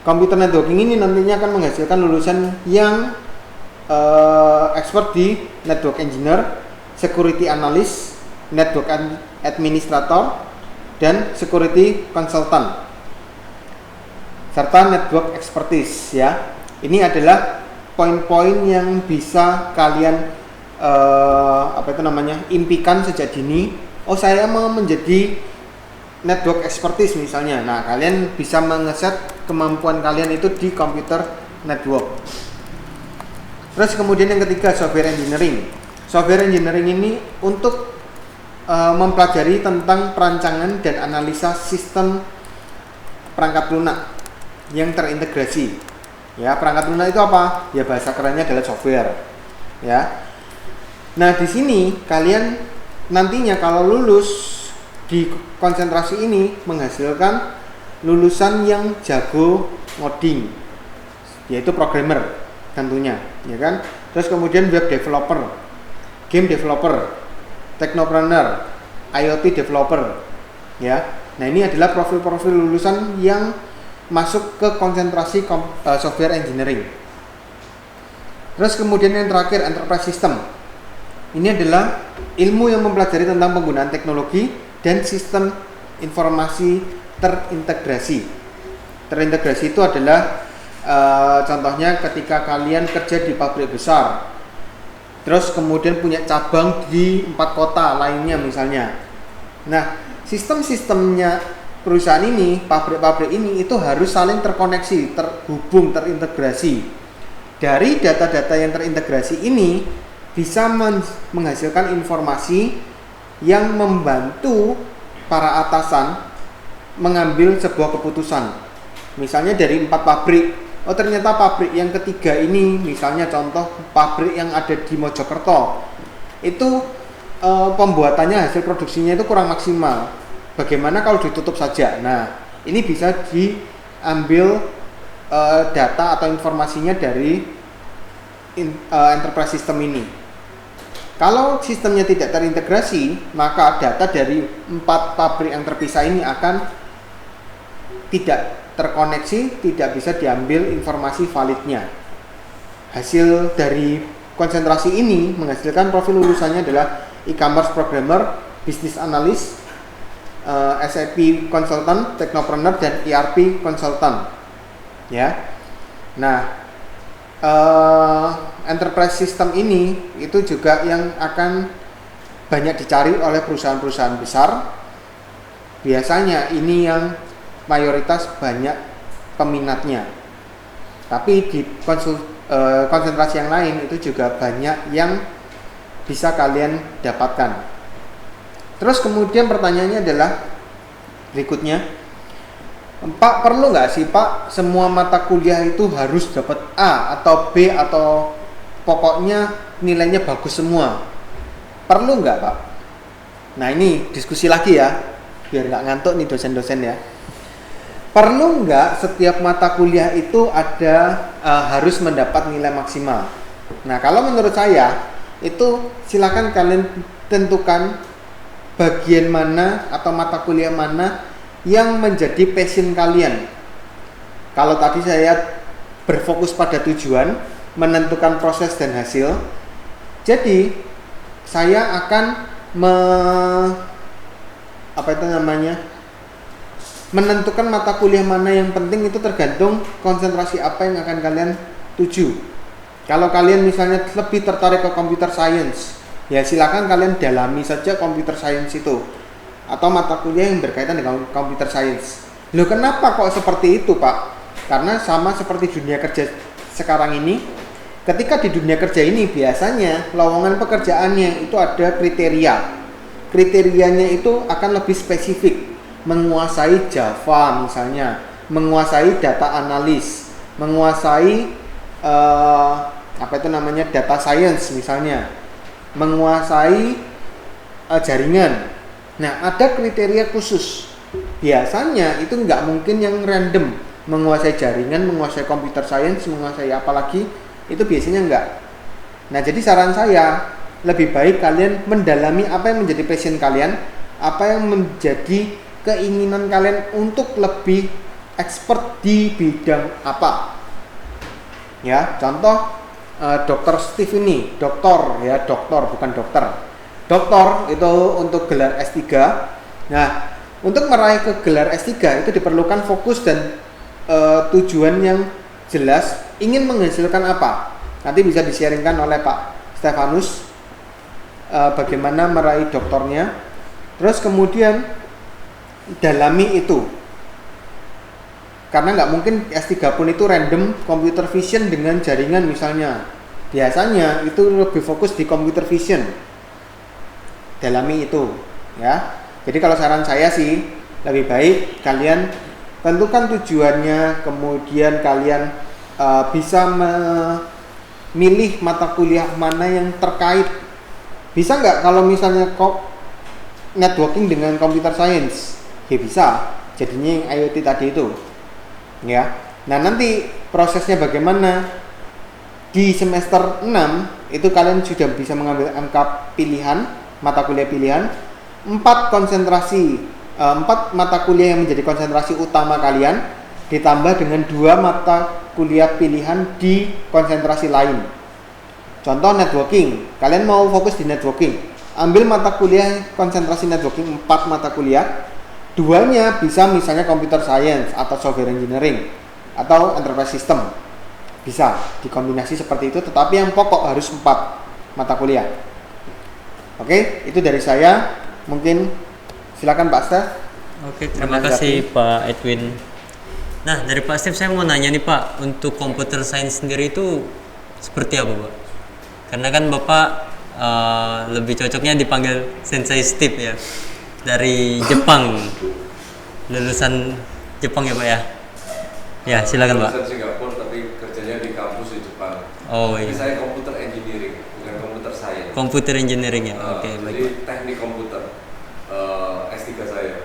Computer networking ini nantinya akan menghasilkan lulusan yang expert di network engineer, security analyst, network administrator, dan security consultant, serta network expertise. Ya, ini adalah poin-poin yang bisa kalian impikan sejak dini. Oh, saya mau menjadi network expertise misalnya. Nah, kalian bisa mengeset kemampuan kalian itu di computer network. Terus kemudian yang ketiga, software engineering. Software engineering ini untuk mempelajari tentang perancangan dan analisa sistem perangkat lunak yang terintegrasi. Ya, perangkat lunak itu apa? Ya, bahasa kerennya adalah software. Ya. Nah, di sini kalian nantinya kalau lulus di konsentrasi ini menghasilkan lulusan yang jago ngoding, yaitu programmer tentunya, ya kan? Terus kemudian web developer, game developer, technopreneur, IoT developer, ya. Nah, ini adalah profil-profil lulusan yang masuk ke konsentrasi software engineering. Terus kemudian yang terakhir, enterprise system. Ini adalah ilmu yang mempelajari tentang penggunaan teknologi dan sistem informasi terintegrasi. Terintegrasi itu adalah contohnya ketika kalian kerja di pabrik besar, terus kemudian punya cabang di 4 kota lainnya misalnya. Nah, sistem-sistemnya perusahaan ini, pabrik-pabrik ini itu harus saling terkoneksi, terhubung, terintegrasi. Dari data-data yang terintegrasi ini bisa menghasilkan informasi yang membantu para atasan mengambil sebuah keputusan. Misalnya dari 4 pabrik, oh ternyata pabrik yang ketiga ini, misalnya contoh pabrik yang ada di Mojokerto, itu pembuatannya, hasil produksinya itu kurang maksimal. Bagaimana kalau ditutup saja? Nah, ini bisa diambil data atau informasinya dari enterprise system ini. Kalau sistemnya tidak terintegrasi, maka data dari 4 pabrik yang terpisah ini akan tidak terkoneksi, tidak bisa diambil informasi validnya. Hasil dari konsentrasi ini menghasilkan profil lulusannya adalah e-commerce programmer, business analyst, SAP consultant, technopreneur, dan ERP consultant. Ya. Nah, enterprise system ini itu juga yang akan banyak dicari oleh perusahaan-perusahaan besar. Biasanya ini yang mayoritas banyak peminatnya. Tapi di konsentrasi yang lain itu juga banyak yang bisa kalian dapatkan. Terus kemudian pertanyaannya adalah berikutnya, Pak, perlu nggak sih Pak semua mata kuliah itu harus dapat A atau B atau pokoknya nilainya bagus semua? Perlu nggak Pak? Nah, ini diskusi lagi ya, biar nggak ngantuk nih dosen-dosen ya. Perlu nggak setiap mata kuliah itu ada harus mendapat nilai maksimal? Nah, kalau menurut saya itu silakan kalian tentukan bagian mana atau mata kuliah mana yang menjadi passion kalian. Kalau tadi saya berfokus pada tujuan, menentukan proses dan hasil, jadi saya akan menentukan mata kuliah mana yang penting itu tergantung konsentrasi apa yang akan kalian tuju. Kalau kalian misalnya lebih tertarik ke computer science, ya silakan kalian dalami saja computer science itu atau mata kuliah yang berkaitan dengan computer science. Loh, kenapa kok seperti itu, Pak? Karena sama seperti dunia kerja sekarang ini, ketika di dunia kerja ini biasanya lowongan pekerjaannya itu ada kriteria. Kriterianya itu akan lebih spesifik, menguasai Java misalnya, menguasai data analis, menguasai data science misalnya, menguasai jaringan. Nah, ada kriteria khusus. Biasanya itu nggak mungkin yang random, menguasai jaringan, menguasai computer science, menguasai apa lagi, itu biasanya enggak. Nah, jadi saran saya lebih baik kalian mendalami apa yang menjadi passion kalian, apa yang menjadi keinginan kalian untuk lebih expert di bidang apa. Ya, contoh Dr. Steve ini, doktor bukan dokter. Doktor itu untuk gelar S3. Nah, untuk meraih ke gelar S3 itu diperlukan fokus dan tujuan yang jelas, ingin menghasilkan apa. Nanti bisa di-sharingkan oleh Pak Stefanus bagaimana meraih doktornya. Terus kemudian dalami itu, karena nggak mungkin S3 pun itu random computer vision dengan jaringan misalnya. Biasanya itu lebih fokus di computer vision. Dalami itu, ya. Jadi kalau saran saya sih lebih baik kalian tentukan tujuannya, kemudian kalian bisa memilih mata kuliah mana yang terkait. Bisa nggak kalau misalnya kok networking dengan computer science? Ya bisa, jadinya yang IoT tadi itu, ya. Nah, nanti prosesnya bagaimana? Di semester 6 itu kalian sudah bisa mengambil MK pilihan, mata kuliah pilihan, 4 mata kuliah yang menjadi konsentrasi utama kalian, ditambah dengan 2 mata kuliah pilihan di konsentrasi lain. Contoh networking, kalian mau fokus di networking, ambil mata kuliah konsentrasi networking 4 mata kuliah, 2-nya bisa misalnya computer science atau software engineering atau enterprise system. Bisa dikombinasi seperti itu, tetapi yang pokok harus 4 mata kuliah. Oke, itu dari saya. Mungkin silakan Pak Stef. Oke, terima kasih Pak Edwin. Nah, dari Pak Stef saya mau nanya nih Pak, untuk computer science sendiri itu seperti apa Pak? Karena kan Bapak lebih cocoknya dipanggil Sensei Steve ya, dari Jepang, lulusan Jepang ya Pak ya? Ya, silakan Pak. Lulusan Singapura tapi kerjanya di kampus di Jepang. Oh iya. Tapi saya computer engineering, bukan computer science. Computer engineering ya, oke baik. Jadi teknik komputer, S3 saya.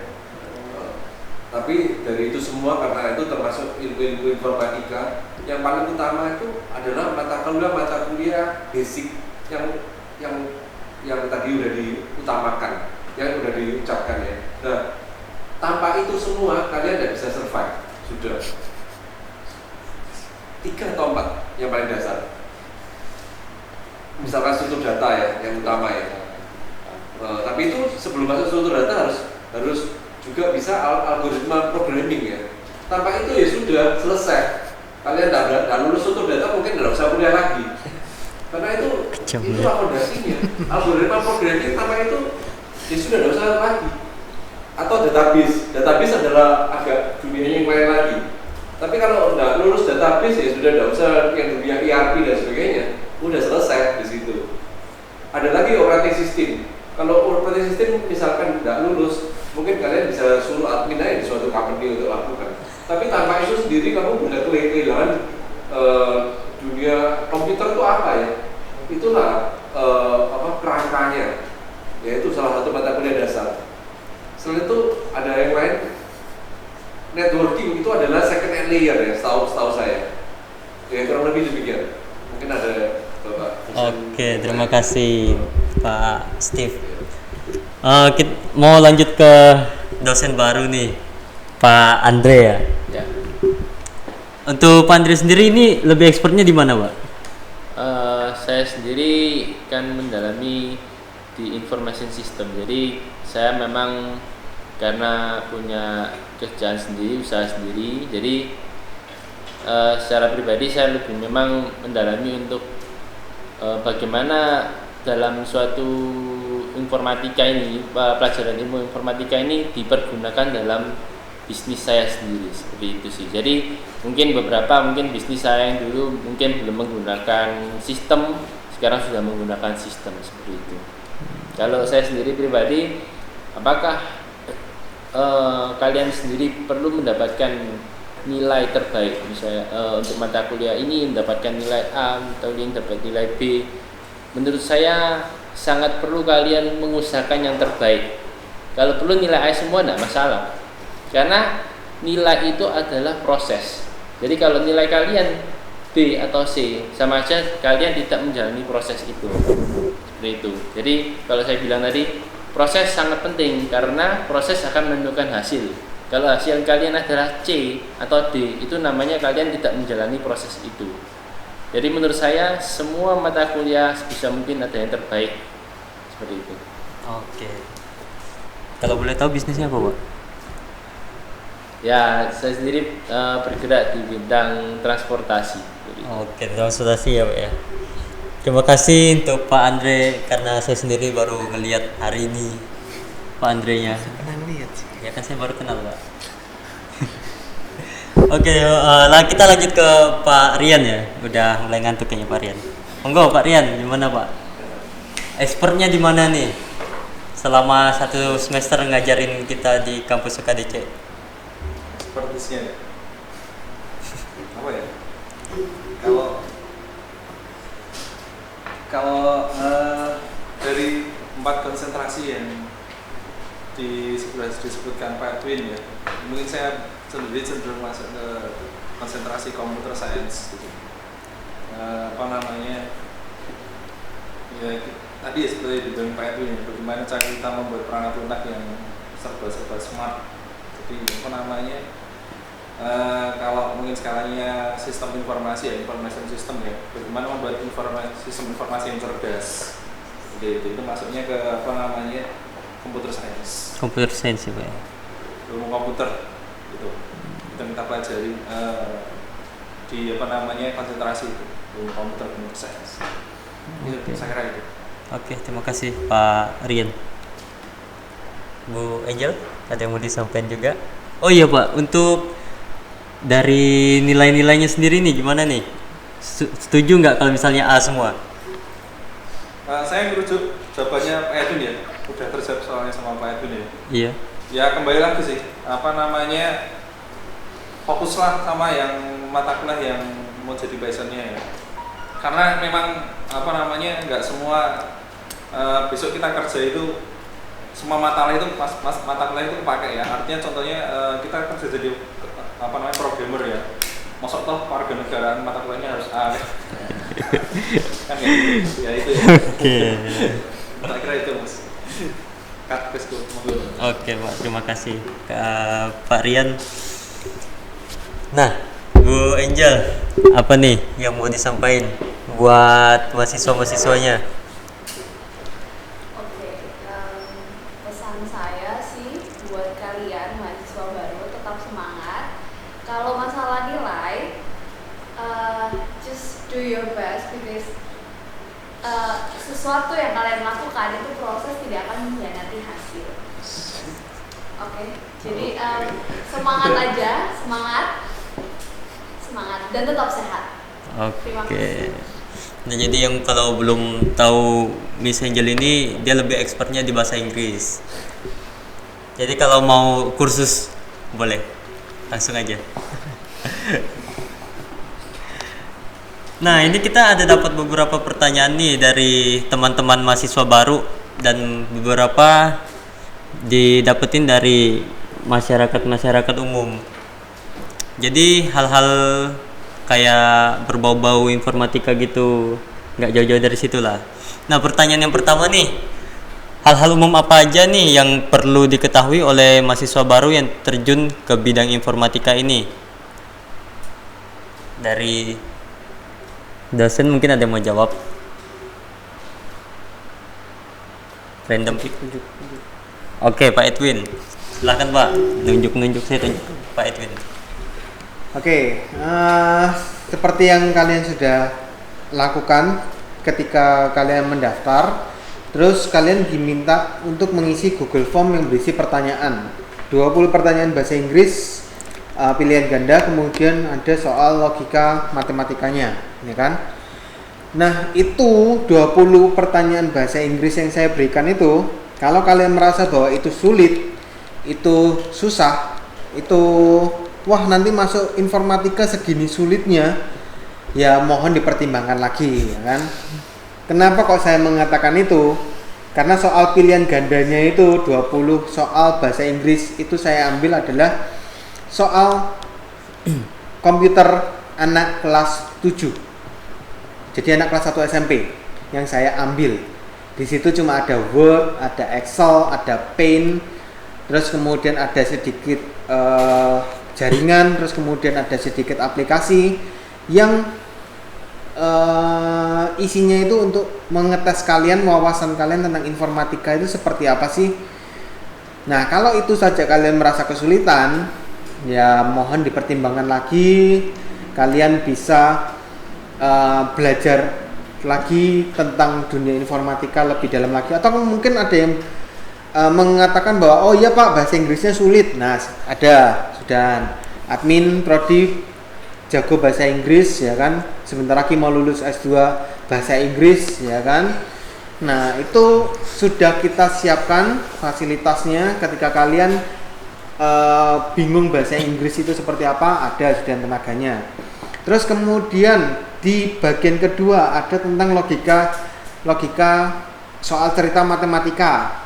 Tapi dari itu semua, karena itu termasuk ilmu informatika, yang paling utama itu adalah mata kuliah basic yang tadi udah diutamakan, yang udah diucapkan ya. Nah, tanpa itu semua kalian tidak bisa survive. Sudah 3 atau 4 yang paling dasar. Misalkan struktur data ya, yang utama ya. Tapi itu sebelum masuk struktur data harus juga bisa algoritma programming ya. Tanpa itu ya sudah selesai. Kalian tidak lulus struktur data mungkin tidak usah kuliah lagi. Karena itu fondasinya. Algoritma programming tanpa itu ya sudah tidak usah lagi. Atau database adalah agak dunianya yang lain lagi. Tapi kalau tidak lulus database ya sudah tidak usah yang dunia ERP dan sebagainya. Udah selesai di situ. Ada lagi operating system. Kalau operating system misalkan tidak lulus, mungkin kalian bisa suruh admin aja di suatu company untuk lakukan. Tapi tanpa itu sendiri kamu udah kehilangan dunia komputer itu apa ya? Itulah kerangkanya. Yaitu salah satu mata kuliah dasar. Selain itu ada yang lain. Networking itu adalah second layer ya, setahu saya. Ya kurang lebih demikian. Mungkin ada Bapak. Oke, terima kasih Pak Steve. Kita mau lanjut ke dosen baru nih, Pak Andre ya. Ya. Untuk Pak Andre sendiri ini lebih expertnya di mana, Pak? Saya sendiri kan mendalami di information system. Jadi saya memang karena punya kerjaan sendiri, usaha sendiri. Jadi secara pribadi saya lebih memang mendalami untuk bagaimana dalam suatu informatika ini, pelajaran ilmu informatika ini dipergunakan dalam bisnis saya sendiri, seperti itu sih. Jadi mungkin bisnis saya yang dulu mungkin belum menggunakan sistem, sekarang sudah menggunakan sistem, seperti itu. Kalau saya sendiri pribadi, apakah kalian sendiri perlu mendapatkan nilai terbaik, misalnya untuk mata kuliah ini mendapatkan nilai A atau ini dapat nilai B? Menurut saya sangat perlu kalian mengusahakan yang terbaik. Kalau perlu nilai A semua tidak masalah, karena nilai itu adalah proses. Jadi kalau nilai kalian B atau C, sama aja kalian tidak menjalani proses itu. Seperti itu. Jadi kalau saya bilang tadi, proses sangat penting karena proses akan menentukan hasil. Kalau hasil kalian adalah C atau D, itu namanya kalian tidak menjalani proses itu. Jadi menurut saya semua mata kuliah sebisa mungkin ada yang terbaik, seperti itu. Oke. Kalau boleh tahu bisnisnya apa, Pak? Ya, saya sendiri bergerak di bidang transportasi. Oke, transportasi ya, Pak ya. Terima kasih untuk Pak Andre, karena saya sendiri baru ngelihat hari ini Pak Andre-nya. Pernah lihat sih. Ya kan saya baru kenal, Pak. Oke, kita lanjut ke Pak Rian ya. Udah mulai ngantuk kayaknya Pak Rian. Monggo Pak Rian, gimana Pak? Expertnya di mana nih? Selama 1 semester ngajarin kita di kampus UKDC. Expertise-nya apa ya? Kalau dari 4 konsentrasi yang disebutkan Pak Edwin ya, mungkin saya sendiri cenderung masuk ke konsentrasi computer science gitu. Ya tadi ya seperti dibilang Pak Edwin, bagaimana cara kita membuat perangkat lunak yang serba smart. Jadi kalau mungkin skalanya sistem informasi ya, information system ya, bagaimana membuat sistem informasi yang cerdas. Jadi itu masuknya ke computer science. Computer science ya, Pak. Ilmu komputer itu kita pelajari di konsentrasi itu, ilmu komputer science. Itu saya kira itu. Oke, terima kasih Pak Rian. Bu Angel, ada yang mau disampaikan juga? Oh iya Pak, untuk dari nilai-nilainya sendiri nih gimana nih? Setuju nggak kalau misalnya A semua? Saya merujuk jawabannya Pak Edwin ya, udah terjawab soalnya sama Pak Edwin ya. Iya. Ya kembali lagi sih, fokuslah sama yang mata kuliah yang mau jadi passionnya ya. Karena memang nggak semua besok kita kerja itu semua mata kuliah itu pakai ya. Artinya contohnya kita kerja jadi programmer ya. Masuk toh warga negaraan mata kuliahnya harus A. Kan ya itu ya. Oke. Saya kira itu Mas. Oke Pak, terima kasih ke Pak Rian. Nah, Bu Angel, apa nih yang mau disampaikan buat mahasiswa-mahasiswanya? Pesan saya sih buat kalian mahasiswa baru, tetap semangat. Kalau masalah nilai, just do your best because sesuatu yang kalian lakukan itu proses tidak akan mengkhianati hasil. Oke, jadi semangat aja, semangat dan tetap sehat. Terima Oke. kasih. Nah, jadi yang kalau belum tahu Miss Angel ini, dia lebih expertnya di bahasa Inggris. Jadi kalau mau kursus boleh langsung aja. Nah, ini kita ada dapat beberapa pertanyaan nih dari teman-teman mahasiswa baru dan beberapa didapetin dari masyarakat umum. Jadi hal-hal kayak berbau-bau informatika gitu, nggak jauh-jauh dari situlah. Nah, pertanyaan yang pertama nih, hal-hal umum apa aja nih yang perlu diketahui oleh mahasiswa baru yang terjun ke bidang informatika ini? Dari dosen mungkin ada yang mau jawab. Random. Oke, Pak Edwin. Silahkan Pak, nunjuk saya tunjuk Pak Edwin. Oke, seperti yang kalian sudah lakukan ketika kalian mendaftar, terus kalian diminta untuk mengisi Google Form yang berisi pertanyaan. 20 pertanyaan bahasa Inggris, pilihan ganda, kemudian ada soal logika matematikanya, ya kan? Nah, itu 20 pertanyaan bahasa Inggris yang saya berikan itu, kalau kalian merasa bahwa itu sulit, itu susah, itu wah nanti masuk informatika segini sulitnya, ya mohon dipertimbangkan lagi, ya kan? Kenapa kok saya mengatakan itu? Karena soal pilihan gandanya itu 20 soal bahasa Inggris itu saya ambil adalah soal komputer anak kelas 7. Jadi anak kelas 1 SMP yang saya ambil. Di situ cuma ada Word, ada Excel, ada Paint, terus kemudian ada sedikit jaringan, terus kemudian ada sedikit aplikasi yang isinya itu untuk mengetes kalian, wawasan kalian tentang informatika itu seperti apa sih. Nah, kalau itu saja kalian merasa kesulitan, ya mohon dipertimbangkan lagi. Kalian bisa belajar lagi tentang dunia informatika lebih dalam lagi, atau mungkin ada yang mengatakan bahwa oh iya Pak, bahasa Inggrisnya sulit. Nah, ada sudah admin prodi jago bahasa Inggris, ya kan, sebentar lagi mau lulus S2 bahasa Inggris, ya kan. Nah, itu sudah kita siapkan fasilitasnya. Ketika kalian bingung bahasa Inggris itu seperti apa, ada sudah tenaganya. Terus kemudian di bagian kedua ada tentang logika soal cerita matematika.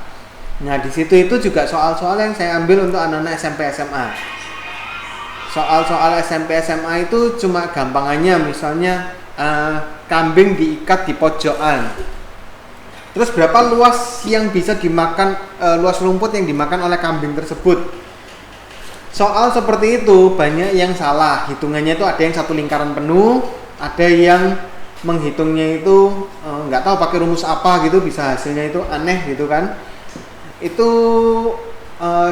Nah, di situ itu juga soal-soal yang saya ambil untuk anak-anak SMP SMA. Soal-soal SMP SMA itu cuma gampangannya, misalnya kambing diikat di pojokan. Terus berapa luas yang bisa dimakan, luas rumput yang dimakan oleh kambing tersebut. Soal seperti itu banyak yang salah. Hitungannya itu ada yang satu lingkaran penuh, ada yang menghitungnya itu nggak tahu pakai rumus apa gitu, bisa hasilnya itu aneh gitu kan. Itu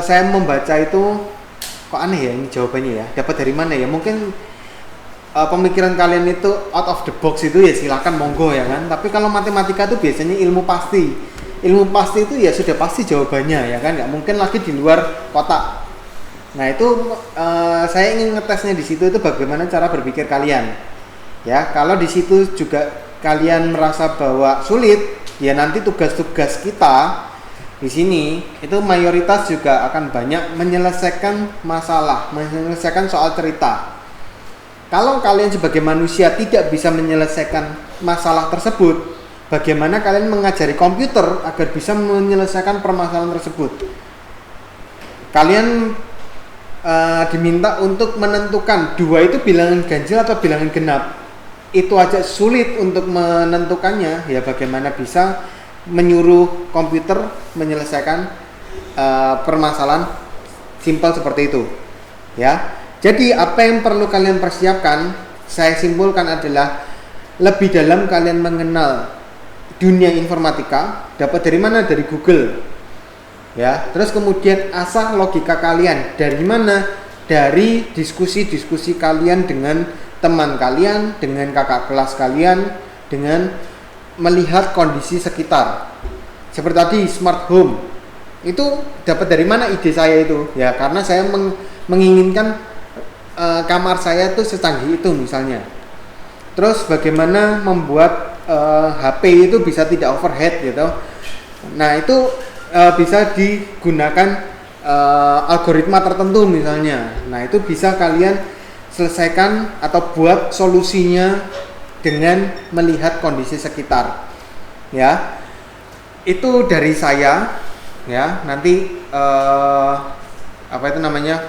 saya membaca itu kok aneh ya ini jawabannya ya, dapat dari mana ya, mungkin pemikiran kalian itu out of the box itu ya silakan monggo ya kan. Tapi kalau matematika itu biasanya ilmu pasti itu ya sudah pasti jawabannya ya kan, nggak mungkin lagi di luar kotak. Nah itu saya ingin ngetesnya di situ itu bagaimana cara berpikir kalian ya. Kalau di situ juga kalian merasa bahwa sulit, ya nanti tugas-tugas kita di sini itu mayoritas juga akan banyak menyelesaikan masalah, menyelesaikan soal cerita. Kalau kalian sebagai manusia tidak bisa menyelesaikan masalah tersebut, bagaimana kalian mengajari komputer agar bisa menyelesaikan permasalahan tersebut? Kalian diminta untuk menentukan dua itu bilangan ganjil atau bilangan genap. Itu aja sulit untuk menentukannya, ya bagaimana bisa menyuruh komputer menyelesaikan permasalahan simpel seperti itu ya. Jadi apa yang perlu kalian persiapkan, saya simpulkan adalah lebih dalam kalian mengenal dunia informatika. Dapat dari mana? Dari Google ya. Terus kemudian asah logika kalian dari mana? Dari diskusi-diskusi kalian dengan teman kalian, dengan kakak kelas kalian, dengan melihat kondisi sekitar. Seperti tadi smart home itu dapat dari mana ide saya itu ya, karena saya menginginkan kamar saya itu secanggih itu misalnya. Terus bagaimana membuat HP itu bisa tidak overhead gitu. Nah itu bisa digunakan algoritma tertentu misalnya. Nah itu bisa kalian selesaikan atau buat solusinya dengan melihat kondisi sekitar ya. Itu dari saya ya. Nanti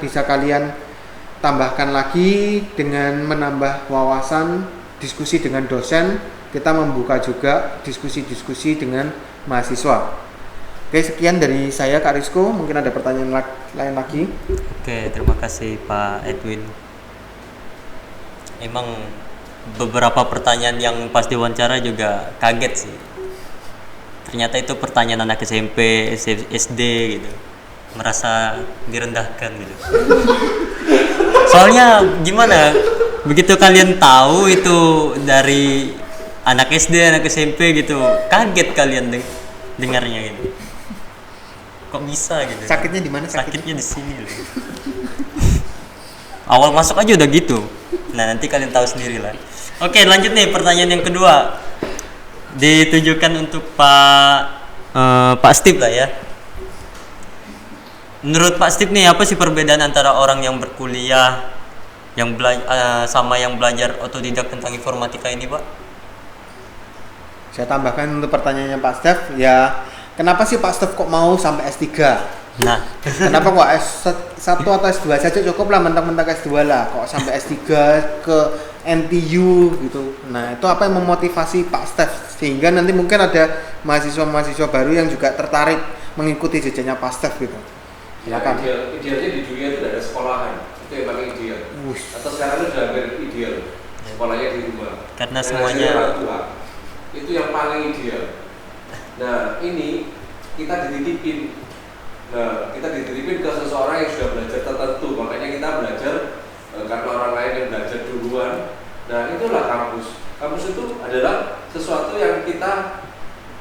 bisa kalian tambahkan lagi dengan menambah wawasan, diskusi dengan dosen. Kita membuka juga diskusi-diskusi dengan mahasiswa. Oke, sekian dari saya Kak Rizko. Mungkin ada pertanyaan lain lagi. Oke, terima kasih Pak Edwin. Emang beberapa pertanyaan yang pas diwawancara juga kaget sih. Ternyata itu pertanyaan anak SMP, SD gitu. Merasa direndahkan gitu. Soalnya gimana? Begitu kalian tahu itu dari anak SD, anak SMP gitu, kaget kalian dengarnya gitu. Kok bisa gitu? Sakitnya di mana? Sakitnya di sini loh. Awal masuk aja udah gitu. Nah, nanti kalian tahu sendiri lah. Oke, lanjut nih pertanyaan yang kedua. Ditujukan untuk Pak Steve lah ya. Menurut Pak Steve nih, apa sih perbedaan antara orang yang berkuliah sama yang belajar otodidak tentang informatika ini, Pak? Saya tambahkan untuk pertanyaannya Pak Stef, ya kenapa sih Pak Stef kok mau sampai S3? Nah, Kenapa kok S1 atau S2 saja cukup lah, mentang-mentang S2 lah, kok sampai S3 ke NTU gitu. Nah, itu apa yang memotivasi Pak Stef sehingga nanti mungkin ada mahasiswa-mahasiswa baru yang juga tertarik mengikuti jejaknya Pak Stef gitu. Silakan. Idealnya di dunia itu ada sekolahan, itu yang paling ideal. Atau sekarang itu sudah hampir ideal, sekolahnya di rumah. Karena Dan semuanya orang tua, itu yang paling ideal. Nah, ini kita dititipin. Nah, kita dititipin ke seseorang yang sudah belajar tertentu. Makanya kita belajar karena orang lain yang belajar duluan. Nah, itulah kampus. Kampus itu adalah sesuatu yang kita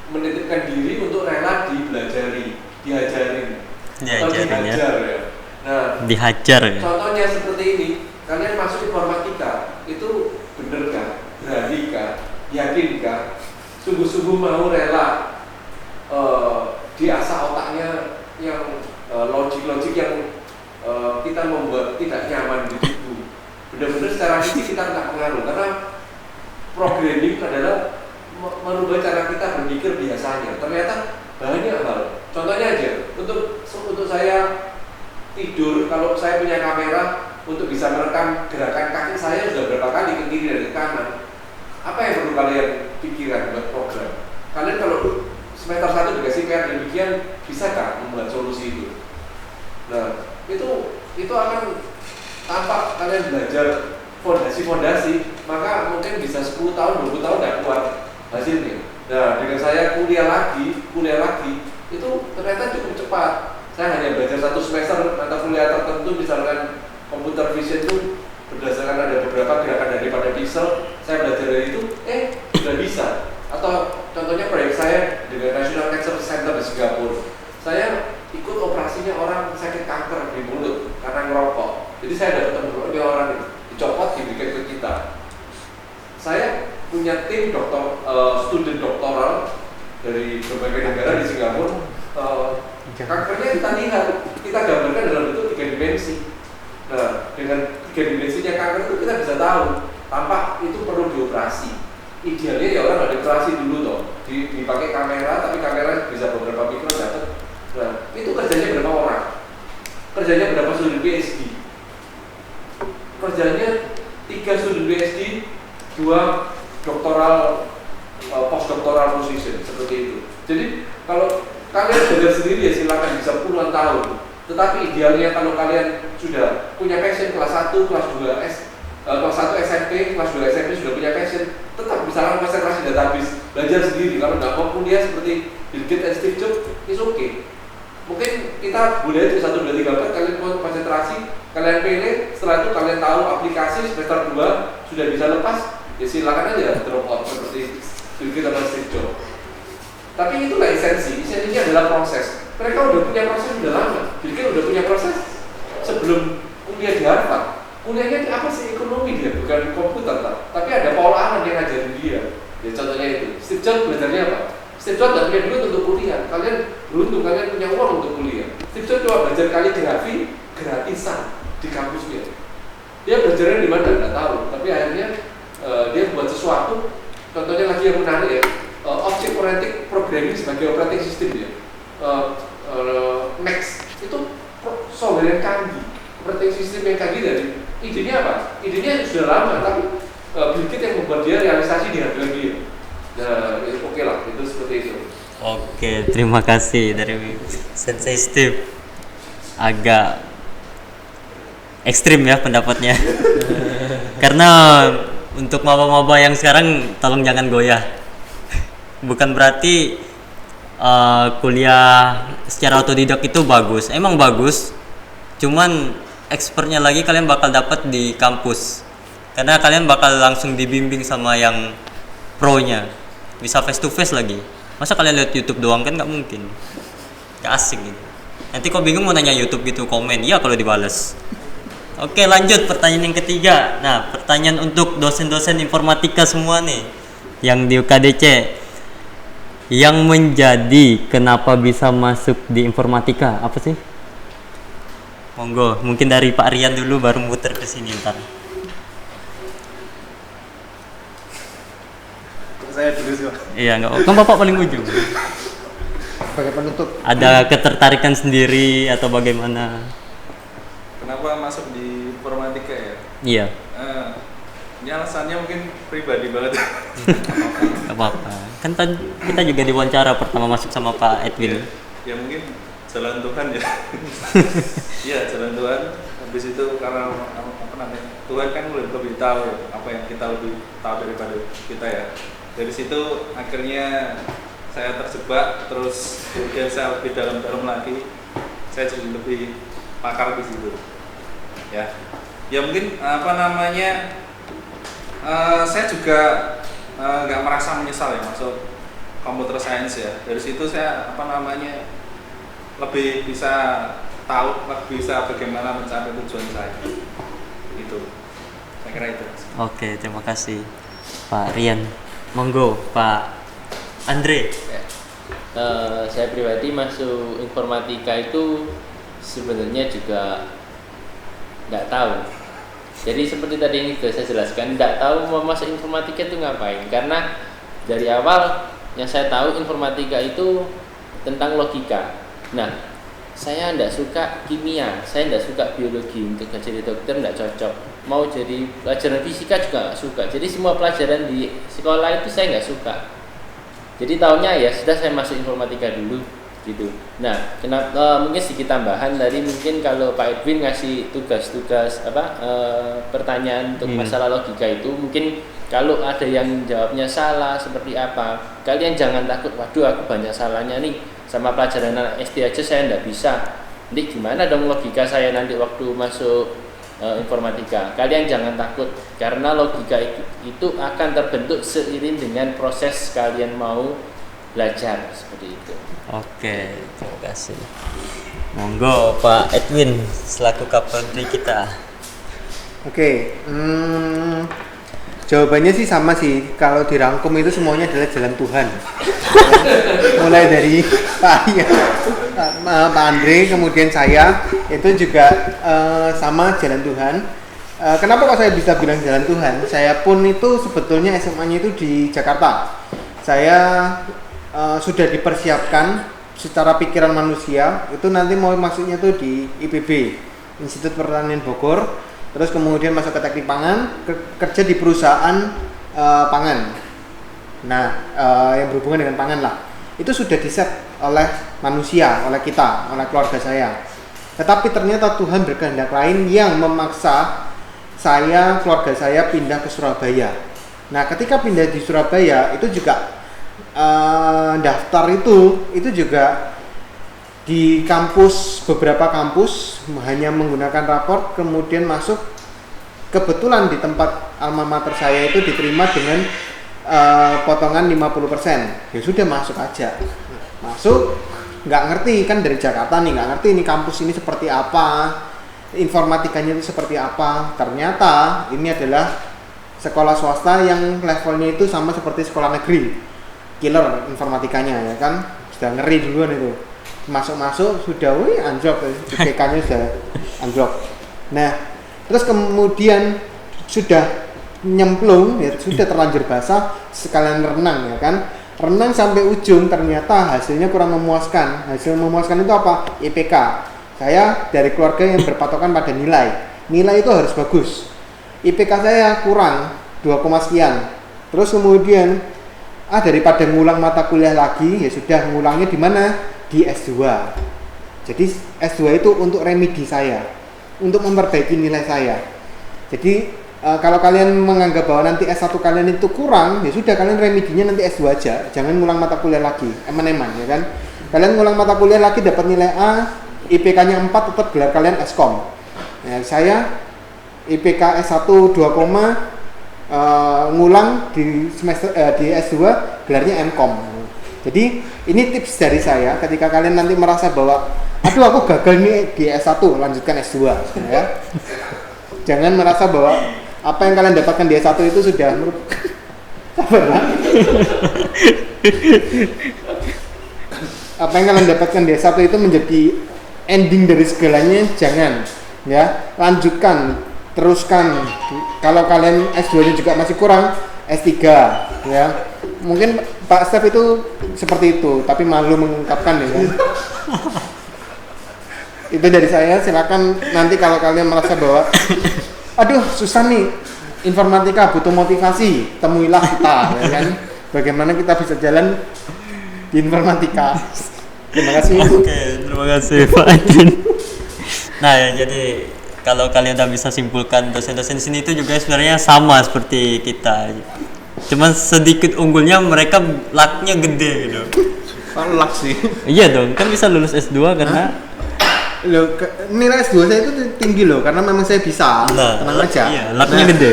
menitipkan diri untuk rela dipelajari, diajarin, atau dihajar ya. Nah, dihajar ya. Contohnya seperti ini, kalian masuk informatika, itu benerkah, beranikah, yakinkah, sungguh-sungguh mau rela diasah otaknya yang logik-logik yang kita membuat tidak nyaman di tubuh. Benar-benar secara fisik kita nggak pengaruh, karena programming adalah merubah cara kita berpikir biasanya. Ternyata banyak hal. Contohnya aja, untuk saya tidur, kalau saya punya kamera untuk bisa merekam gerakan kaki saya sudah berapa kali ke kiri dan ke kanan. Apa yang perlu kalian pikirkan buat program? Kalian kalau semester 1 dikasih kayak demikian, bisakah membuat solusi itu? Nah, itu akan tampak kalian belajar fondasi-fondasi, maka mungkin bisa 10 tahun, 20 tahun tidak kuat hasilnya. Nah, dengan saya kuliah lagi, itu ternyata cukup cepat. Saya hanya belajar 1 semester mata kuliah tertentu, misalkan computer vision itu berdasarkan ada beberapa gerakan daripada pixel, saya belajar dari itu, sudah bisa. Atau contohnya proyek saya dengan National Cancer Center di Singapura, saya ikut operasinya orang sakit kanker di mulut karena ngerokok. Jadi saya dapat teman orang itu dicopot, diberikan ke kita. Saya punya tim student doktoral dari berbagai negara di Singapura. Kankernya kita lihat, kita gambarkan dalam bentuk 3 dimensi. Nah, dengan 3 dimensinya kanker itu kita bisa tahu tampak itu perlu dioperasi. Idealnya ya orang nggak dioperasi dulu toh, dipakai kamera, tapi kamera bisa beberapa mikron dapat. Nah, itu kerjanya berapa orang? Kerjanya berapa student PhD? Kerjanya 3 student PhD, 2 doktoral, postdoctoral position, seperti itu. Jadi kalau kalian belajar sendiri ya silakan, bisa puluhan tahun. Tetapi idealnya kalau kalian sudah punya passion kelas 1, kelas 2 kelas 1 SMP, kelas 2 SMP sudah punya passion, tetap bisa lakukan konsentrasi database, belajar sendiri. Kalau nggak mau kuliah seperti Bill Gates dan Steve Jobs, it's okay. Mungkin kita boleh itu 1, 2, 3, 4, kalian mau konsentrasi, kalian pilih, setelah itu kalian tahu aplikasi semester 2 sudah bisa lepas, ya silakan aja drop out seperti Bill Gates dan Steve Jobs. Tapi itulah esensinya adalah proses. Mereka udah punya proses sudah lama. Bill Gates udah punya proses sebelum kuliah di Harvard. Kuliahnya apa sih, ekonomi dia, bukan komputer tapi ada Paul Allen yang ngajarin dia. Ya contohnya itu. Steve Jobs belajarnya apa? Steve Jobs nggak punya duit untuk kuliah. Kalian beruntung, kalian punya uang untuk kuliah. Steve Jobs cuma belajar kaligrafi gratisan di kampusnya. Dia belajarnya di mana nggak tahu. Tapi akhirnya dia buat sesuatu. Contohnya lagi yang menarik ya, object oriented programming sebagai operating system ya. Max itu software yang canggih, operating system yang canggih dari idenya apa? Idenya sudah lama, tapi Bill Gates yang membuat dia realisasi di hardware dia. Nah, itu oke lah, itu seperti itu. Oke, terima kasih dari Sensei Steve. Agak ekstrim ya pendapatnya. Karena untuk maba-maba yang sekarang tolong jangan goyah. Bukan berarti kuliah secara otodidak itu bagus. Emang bagus. Cuman expertnya lagi kalian bakal dapat di kampus. Karena kalian bakal langsung dibimbing sama yang pro-nya. Bisa face to face lagi. Masa kalian lihat YouTube doang, kan nggak mungkin. Nggak asik gitu. Nanti kok bingung mau nanya YouTube gitu, komen iya kalau dibales. Oke, lanjut pertanyaan yang ketiga. Nah, pertanyaan untuk dosen-dosen informatika semua nih yang di UKDC. Yang menjadi kenapa bisa masuk di informatika apa sih? Monggo, mungkin dari Pak Rian dulu baru muter ke sini ntar. Saya dulu sih. Iya, enggak. Kan Bapak paling ujung. Sebagai penutup. Ada ketertarikan sendiri atau bagaimana? Kenapa masuk di informatika ya? Iya. Ini alasannya mungkin pribadi banget. Enggak apa-apa. Kan kita juga diwawancara pertama masuk sama Pak Edwin. Ya mungkin jalan Tuhan ya. Iya, jalan Tuhan. Habis itu karena apa namanya? Tuhan kan lebih tahu apa yang kita lebih tahu daripada kita ya. Dari situ akhirnya saya terjebak, terus kemudian saya lebih dalam lagi, saya jadi lebih pakar di situ. Ya mungkin apa namanya? Saya juga nggak merasa menyesal ya masuk computer science ya. Dari situ saya apa namanya lebih bisa tahu, lebih bisa bagaimana mencapai tujuan saya. Itu, saya kira itu. Oke, terima kasih Pak Rian. Monggo Pak Andre. Saya pribadi masuk informatika itu sebenarnya juga nggak tahu. Jadi seperti tadi ini sudah saya jelaskan, nggak tahu mau masuk informatika itu ngapain. Karena dari awal yang saya tahu informatika itu tentang logika. Nah, saya tidak suka kimia, saya tidak suka biologi, untuk jadi dokter tidak cocok. Mau jadi pelajaran fisika juga nggak suka. Jadi semua pelajaran di sekolah itu saya nggak suka. Jadi tahunnya ya sudah saya masuk informatika dulu gitu. Nah, kenapa mungkin sedikit tambahan dari mungkin kalau Pak Edwin ngasih tugas-tugas pertanyaan untuk masalah logika itu, mungkin kalau ada yang jawabnya salah seperti apa, kalian jangan takut. Waduh, aku banyak salahnya nih. Sama pelajaran anak SD aja saya nggak bisa. Nanti gimana dong logika saya nanti waktu masuk informatika? Kalian jangan takut karena logika itu akan terbentuk seiring dengan proses kalian mau belajar seperti itu. Oke, terima kasih. Monggo Pak Edwin selaku kapolri kita. Oke, jawabannya sih sama sih. Kalau dirangkum itu semuanya adalah jalan Tuhan. Mulai dari Pak Andre, kemudian saya, itu juga sama jalan Tuhan. Kenapa kok saya bisa bilang jalan Tuhan? Saya pun itu sebetulnya SMA-nya itu di Jakarta. Saya sudah dipersiapkan secara pikiran manusia. Itu nanti mau masuknya tuh di IPB, Institut Pertanian Bogor. Terus kemudian masuk ke teknik pangan, kerja di perusahaan pangan. Nah, yang berhubungan dengan pangan lah. Itu sudah diset oleh manusia, oleh kita, oleh keluarga saya. Tetapi ternyata Tuhan berkehendak lain yang memaksa keluarga saya pindah ke Surabaya. Nah, ketika pindah di Surabaya, itu juga daftar itu juga di kampus, beberapa kampus hanya menggunakan raport, kemudian masuk. Kebetulan di tempat alma mater saya itu diterima dengan potongan 50%. Ya sudah, masuk aja. Masuk, nggak ngerti kan dari Jakarta nih, nggak ngerti ini kampus ini seperti apa, informatikanya itu seperti apa. Ternyata ini adalah sekolah swasta yang levelnya itu sama seperti sekolah negeri. Killer informatikanya ya kan, sudah ngeri duluan itu. Masuk sudah anjlok, IPK-nya sudah anjlok. Nah, terus kemudian sudah nyemplung ya, sudah terlanjur basah, sekalian renang ya kan. Renang sampai ujung ternyata hasilnya kurang memuaskan. Hasil memuaskan itu apa? IPK. Saya dari keluarga yang berpatokan pada nilai. Nilai itu harus bagus. IPK saya kurang 2, sekian. Terus kemudian daripada ngulang mata kuliah lagi, ya sudah ngulangnya di mana? Di S2. Jadi S2 itu untuk remedi saya. untuk memperbaiki nilai saya. Jadi kalau kalian menganggap bahwa nanti S1 kalian itu kurang, ya sudah kalian remedinya nanti S2 aja, jangan ngulang mata kuliah lagi, eman-eman ya kan. Kalian ngulang mata kuliah lagi dapat nilai A, IPK-nya 4, tetap gelar kalian Skom. Ya, saya IPK S1 2, ngulang di semester di S2 gelarnya Mkom. Jadi ini tips dari saya ketika kalian nanti merasa bahwa aduh aku gagal nih di S1, lanjutkan S2 ya. Jangan merasa bahwa apa yang kalian dapatkan di S1 itu sudah apa yang kalian dapatkan di S1 itu menjadi ending dari segalanya. Jangan ya, lanjutkan, teruskan. Kalau kalian S2 nya juga masih kurang, S3 ya. Mungkin Pak Stef itu seperti itu, tapi malu mengungkapkan ya kan. Itu dari saya. Silakan nanti kalau kalian merasa bahwa aduh susah nih informatika, butuh motivasi, temuilah kita ya kan. Bagaimana kita bisa jalan di informatika. Terima kasih. Oke, terima kasih Pak Edwin. Nah ya, jadi kalau kalian udah bisa simpulkan, dosen-dosen sini itu juga sebenarnya sama seperti kita. Cuman sedikit unggulnya mereka lucknya gede gitu. Luck sih. Iya dong, kan bisa lulus S2 karena nilai S2 saya itu tinggi loh, karena memang saya bisa. Tenang aja. Iya, lucknya gede.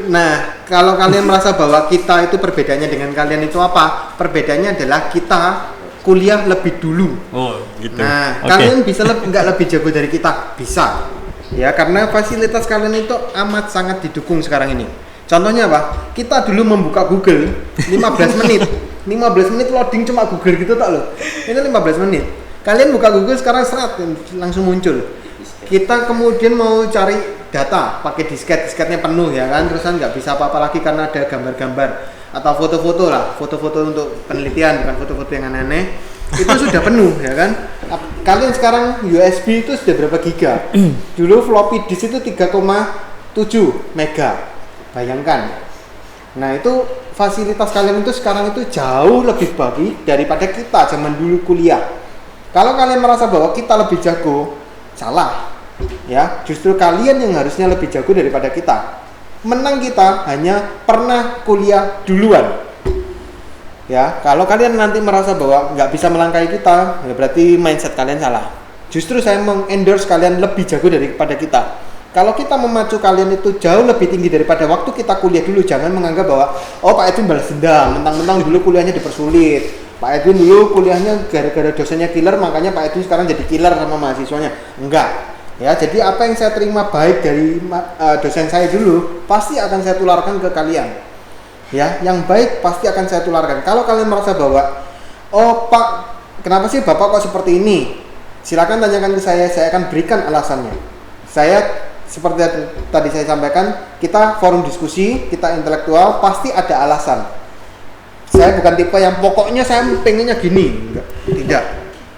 Nah, kalau kalian merasa bahwa kita itu perbedaannya dengan kalian itu apa? Perbedaannya adalah kita kuliah lebih dulu. Oh, gitu. Nah, Okay. kalian bisa nggak lebih jago dari kita? Bisa. Ya, karena fasilitas kalian itu amat sangat didukung sekarang ini. Contohnya apa? Kita dulu membuka Google 15 menit. 15 menit loading cuma Google gitu tak loh. Ini 15 menit. Kalian buka Google sekarang langsung muncul. Kita kemudian mau cari data pakai disketnya penuh ya kan, terusan nggak bisa apa-apa lagi karena ada gambar-gambar atau foto-foto lah, foto-foto untuk penelitian, bukan foto-foto yang aneh-aneh. Itu sudah penuh ya kan. Kalian sekarang USB itu sudah berapa giga? Dulu floppy disk itu 3,7 mega. Bayangkan. Nah, itu fasilitas kalian itu sekarang itu jauh lebih baik daripada kita zaman dulu kuliah. Kalau kalian merasa bahwa kita lebih jago, salah. Ya, justru kalian yang harusnya lebih jago daripada kita. Menang kita hanya pernah kuliah duluan. Ya, kalau kalian nanti merasa bahwa nggak bisa melangkahi kita, ya berarti mindset kalian salah. Justru saya mengendorse kalian lebih jago daripada kita. Kalau kita memacu kalian itu jauh lebih tinggi daripada waktu kita kuliah dulu, jangan menganggap bahwa oh Pak Edwin balas dendam, mentang-mentang dulu kuliahnya dipersulit. Pak Edwin dulu kuliahnya gara-gara dosennya killer, makanya Pak Edwin sekarang jadi killer sama mahasiswanya. Enggak. Ya, jadi apa yang saya terima baik dari dosen saya dulu pasti akan saya tularkan ke kalian. Ya, yang baik pasti akan saya tularkan. Kalau kalian merasa bahwa oh Pak, kenapa sih Bapak kok seperti ini? Silakan tanyakan ke saya akan berikan alasannya. Saya seperti tadi saya sampaikan, kita forum diskusi, kita intelektual, pasti ada alasan. Saya bukan tipe yang pokoknya saya pengennya gini, enggak, tidak.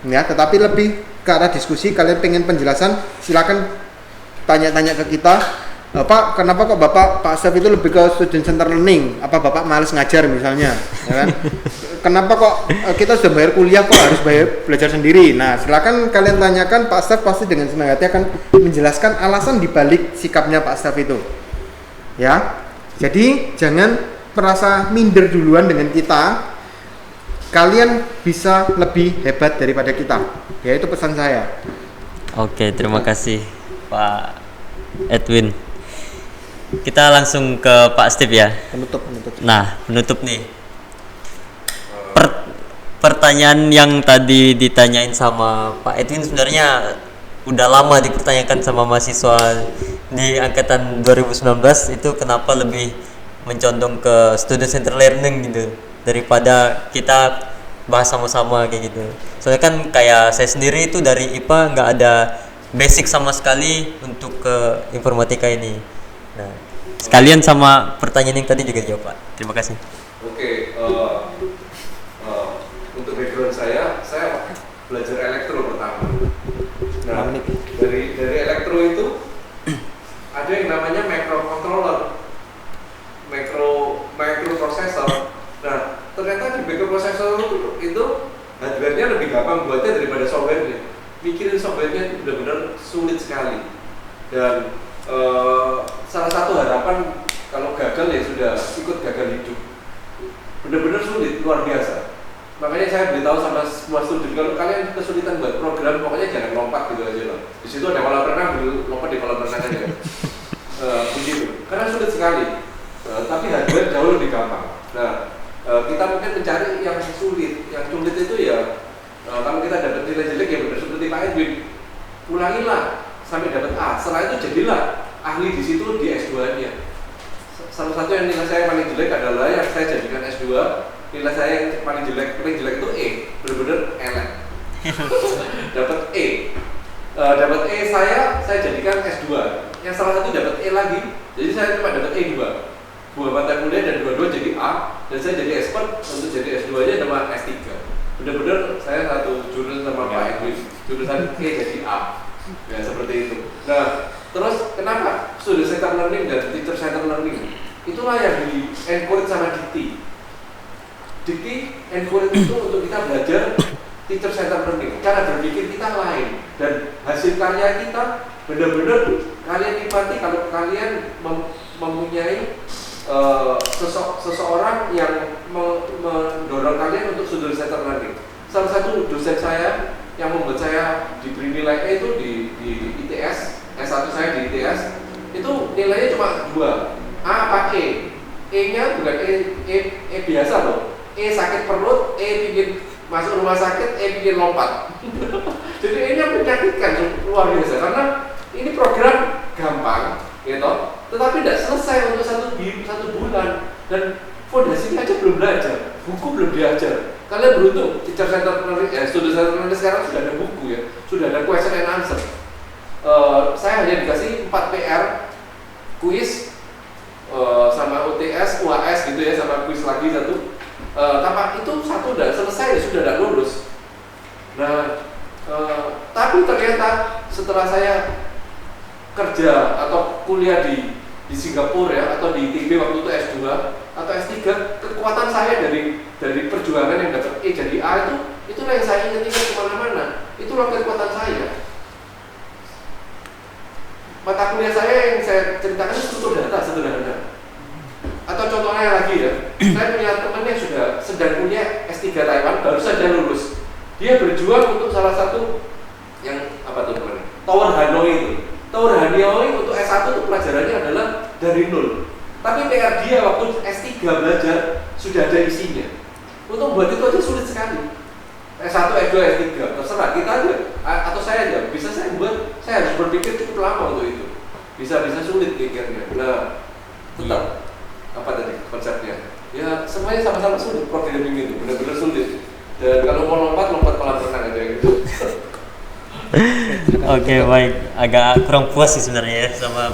Ya, tetapi lebih ke arah diskusi. Kalian pengen penjelasan, silakan tanya-tanya ke kita. Pak, kenapa kok Pak Stef itu lebih ke student center learning? Apa Bapak males ngajar misalnya? Ya kan? Kenapa kok kita sudah bayar kuliah kok harus belajar sendiri? Nah, silakan kalian tanyakan, Pak Stef pasti dengan senang hati akan menjelaskan alasan dibalik sikapnya Pak Stef itu. Ya, jadi jangan merasa minder duluan dengan kita. Kalian bisa lebih hebat daripada kita. Ya, itu pesan saya. Oke, terima kasih Pak Edwin. Kita langsung ke Pak Steve ya. Penutup. Nah, penutup nih. Pertanyaan yang tadi ditanyain sama Pak Edwin sebenarnya udah lama dipertanyakan sama mahasiswa di angkatan 2019 itu, kenapa lebih mencondong ke student center learning gitu daripada kita bahas sama-sama kayak gitu. Soalnya kan kayak saya sendiri itu dari IPA nggak ada basic sama sekali untuk ke informatika ini. Nah, sekalian sama pertanyaan yang tadi juga jawab Pak. Terima kasih. Oke, untuk background saya belajar elektro pertama. Nah, dari elektro itu ada yang namanya microcontroller, microprocessor. Nah, ternyata di microprocessor itu hardware-nya lebih gampang buatnya daripada software-nya. Mikirin software-nya itu benar-benar sulit sekali. Dan satu harapan kalau gagal ya sudah ikut gagal hidup. Benar-benar sulit, luar biasa. Makanya saya beritahu sama semua studi, kalau kalian kesulitan buat program, pokoknya jangan lompat gitu aja loh. Di situ ada kolam renang, lompat di kolam renang aja. Begitu, karena sulit sekali. Tapi hardware jauh lebih gampang. Nah, kita mungkin mencari yang sulit. Yang sulit itu ya, kalau kita dapat nilai jelek ya benar seperti Pak Edwin, ulangilah sampai dapat A. Setelah itu jadilah ahli di situ di S2-nya. Salah satu yang nilai saya paling jelek adalah yang saya jadikan S2. Nilai saya yang paling jelek itu E, benar-benar elek. Dapat E. Dapat E saya jadikan S2. Yang salah satu dapat E lagi, jadi saya cuma dapat E 2 mata kuliah dan dua-dua jadi A, dan saya jadi expert untuk jadi S2 nya sama S3. Benar-benar saya satu jurusan sama Pak Edwin, jurusan E jadi A, ya seperti itu. Nah, terus kenapa student centered learning dan teacher centered learning? Itulah yang di encourage sama Dikti. Dikti encourage itu untuk kita belajar teacher centered learning. Cara berpikir kita lain dan hasil karya kita benar-benar kalian nikmati kalau kalian mempunyai seseorang yang mendorong kalian untuk student centered learning. Salah satu dosen saya yang membuat saya diberi nilai E itu di ITS, S1 saya di ITS, itu nilainya cuma 2, A apa E. E-nya bukan E biasa loh. E sakit perut, E pingin masuk rumah sakit, E pingin lompat. Jadi E-nya menyakitkan luar biasa karena ini program gampang, gitu. Tetapi tidak selesai untuk satu bulan dan fondasinya aja belum belajar, buku belum diajar. Kalian beruntung, teacher centered learning, student centered learning sekarang sudah ada buku ya, sudah ada question and answer. Saya hanya dikasih 4 PR, kuis, sama UTS, UAS gitu ya, sama kuis lagi satu. Tanpa itu satu udah selesai, sudah ada lulus. Nah, tapi ternyata setelah saya kerja atau kuliah di Singapura ya, atau di ITB waktu itu S2 atau S3, kekuatan saya dari perjuangan yang dapat E jadi A itulah yang saya ingat kemana-mana. Itulah kekuatan saya. Mata kuliah saya yang saya ceritakan itu struktur data sederhana. Atau contohnya lagi ya, saya punya teman yang sudah sedang kuliah S3 Taiwan, baru saja lulus. Dia berjuang untuk salah satu yang apa tuh teman? Tower Hanoi itu. Tower Hanoi untuk S1 itu pelajarannya adalah dari nol. Tapi PR dia waktu S3 belajar sudah ada isinya. Untuk membuat itu aja sulit sekali. S1, S2, S3, terserah kita aja atau saya aja. Bisa saya buat, saya harus berpikir cukup lama untuk itu. Bisa sulit pikirnya. Nah, tetap apa tadi konsepnya? Ya semuanya sama-sama sulit programming itu, benar-benar sulit. Dan kalau mau lompat kolam renang aja gitu. Oke, baik, agak kurang puas sih sebenarnya ya sama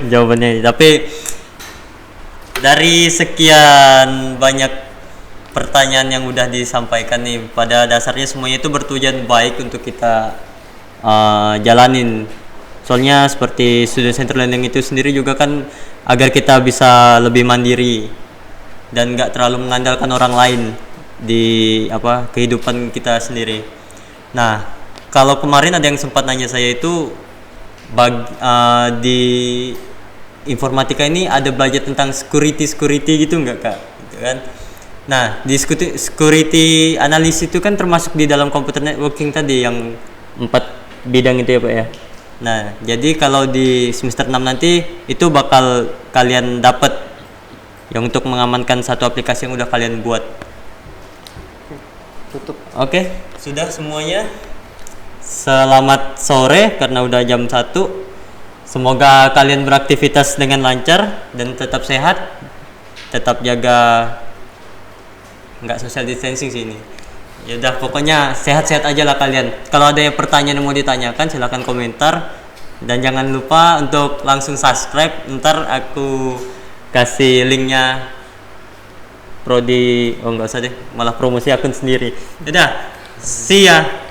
jawabannya. Tapi dari sekian banyak pertanyaan yang udah disampaikan nih, pada dasarnya semuanya itu bertujuan baik untuk kita jalanin. Soalnya seperti student centered learning itu sendiri juga kan agar kita bisa lebih mandiri dan nggak terlalu mengandalkan orang lain di kehidupan kita sendiri. Nah, kalau kemarin ada yang sempat nanya saya itu di informatika ini ada belajar tentang security gitu nggak Kak? Gitu kan? Nah, di security analysis itu kan termasuk di dalam computer networking tadi yang 4 bidang itu ya Pak ya. Nah, jadi kalau di semester 6 nanti itu bakal kalian dapat yang untuk mengamankan satu aplikasi yang udah kalian buat. Tutup. Oke, sudah semuanya. Selamat sore karena udah jam 1. Semoga kalian beraktivitas dengan lancar dan tetap sehat. Tetap jaga nggak social distancing sih ini. Ya udah pokoknya sehat-sehat aja lah kalian. Kalau ada yang pertanyaan yang mau ditanyakan silahkan komentar dan jangan lupa untuk langsung subscribe. Ntar aku kasih linknya prodi, nggak usah deh, malah promosi akun sendiri. Udah, see ya.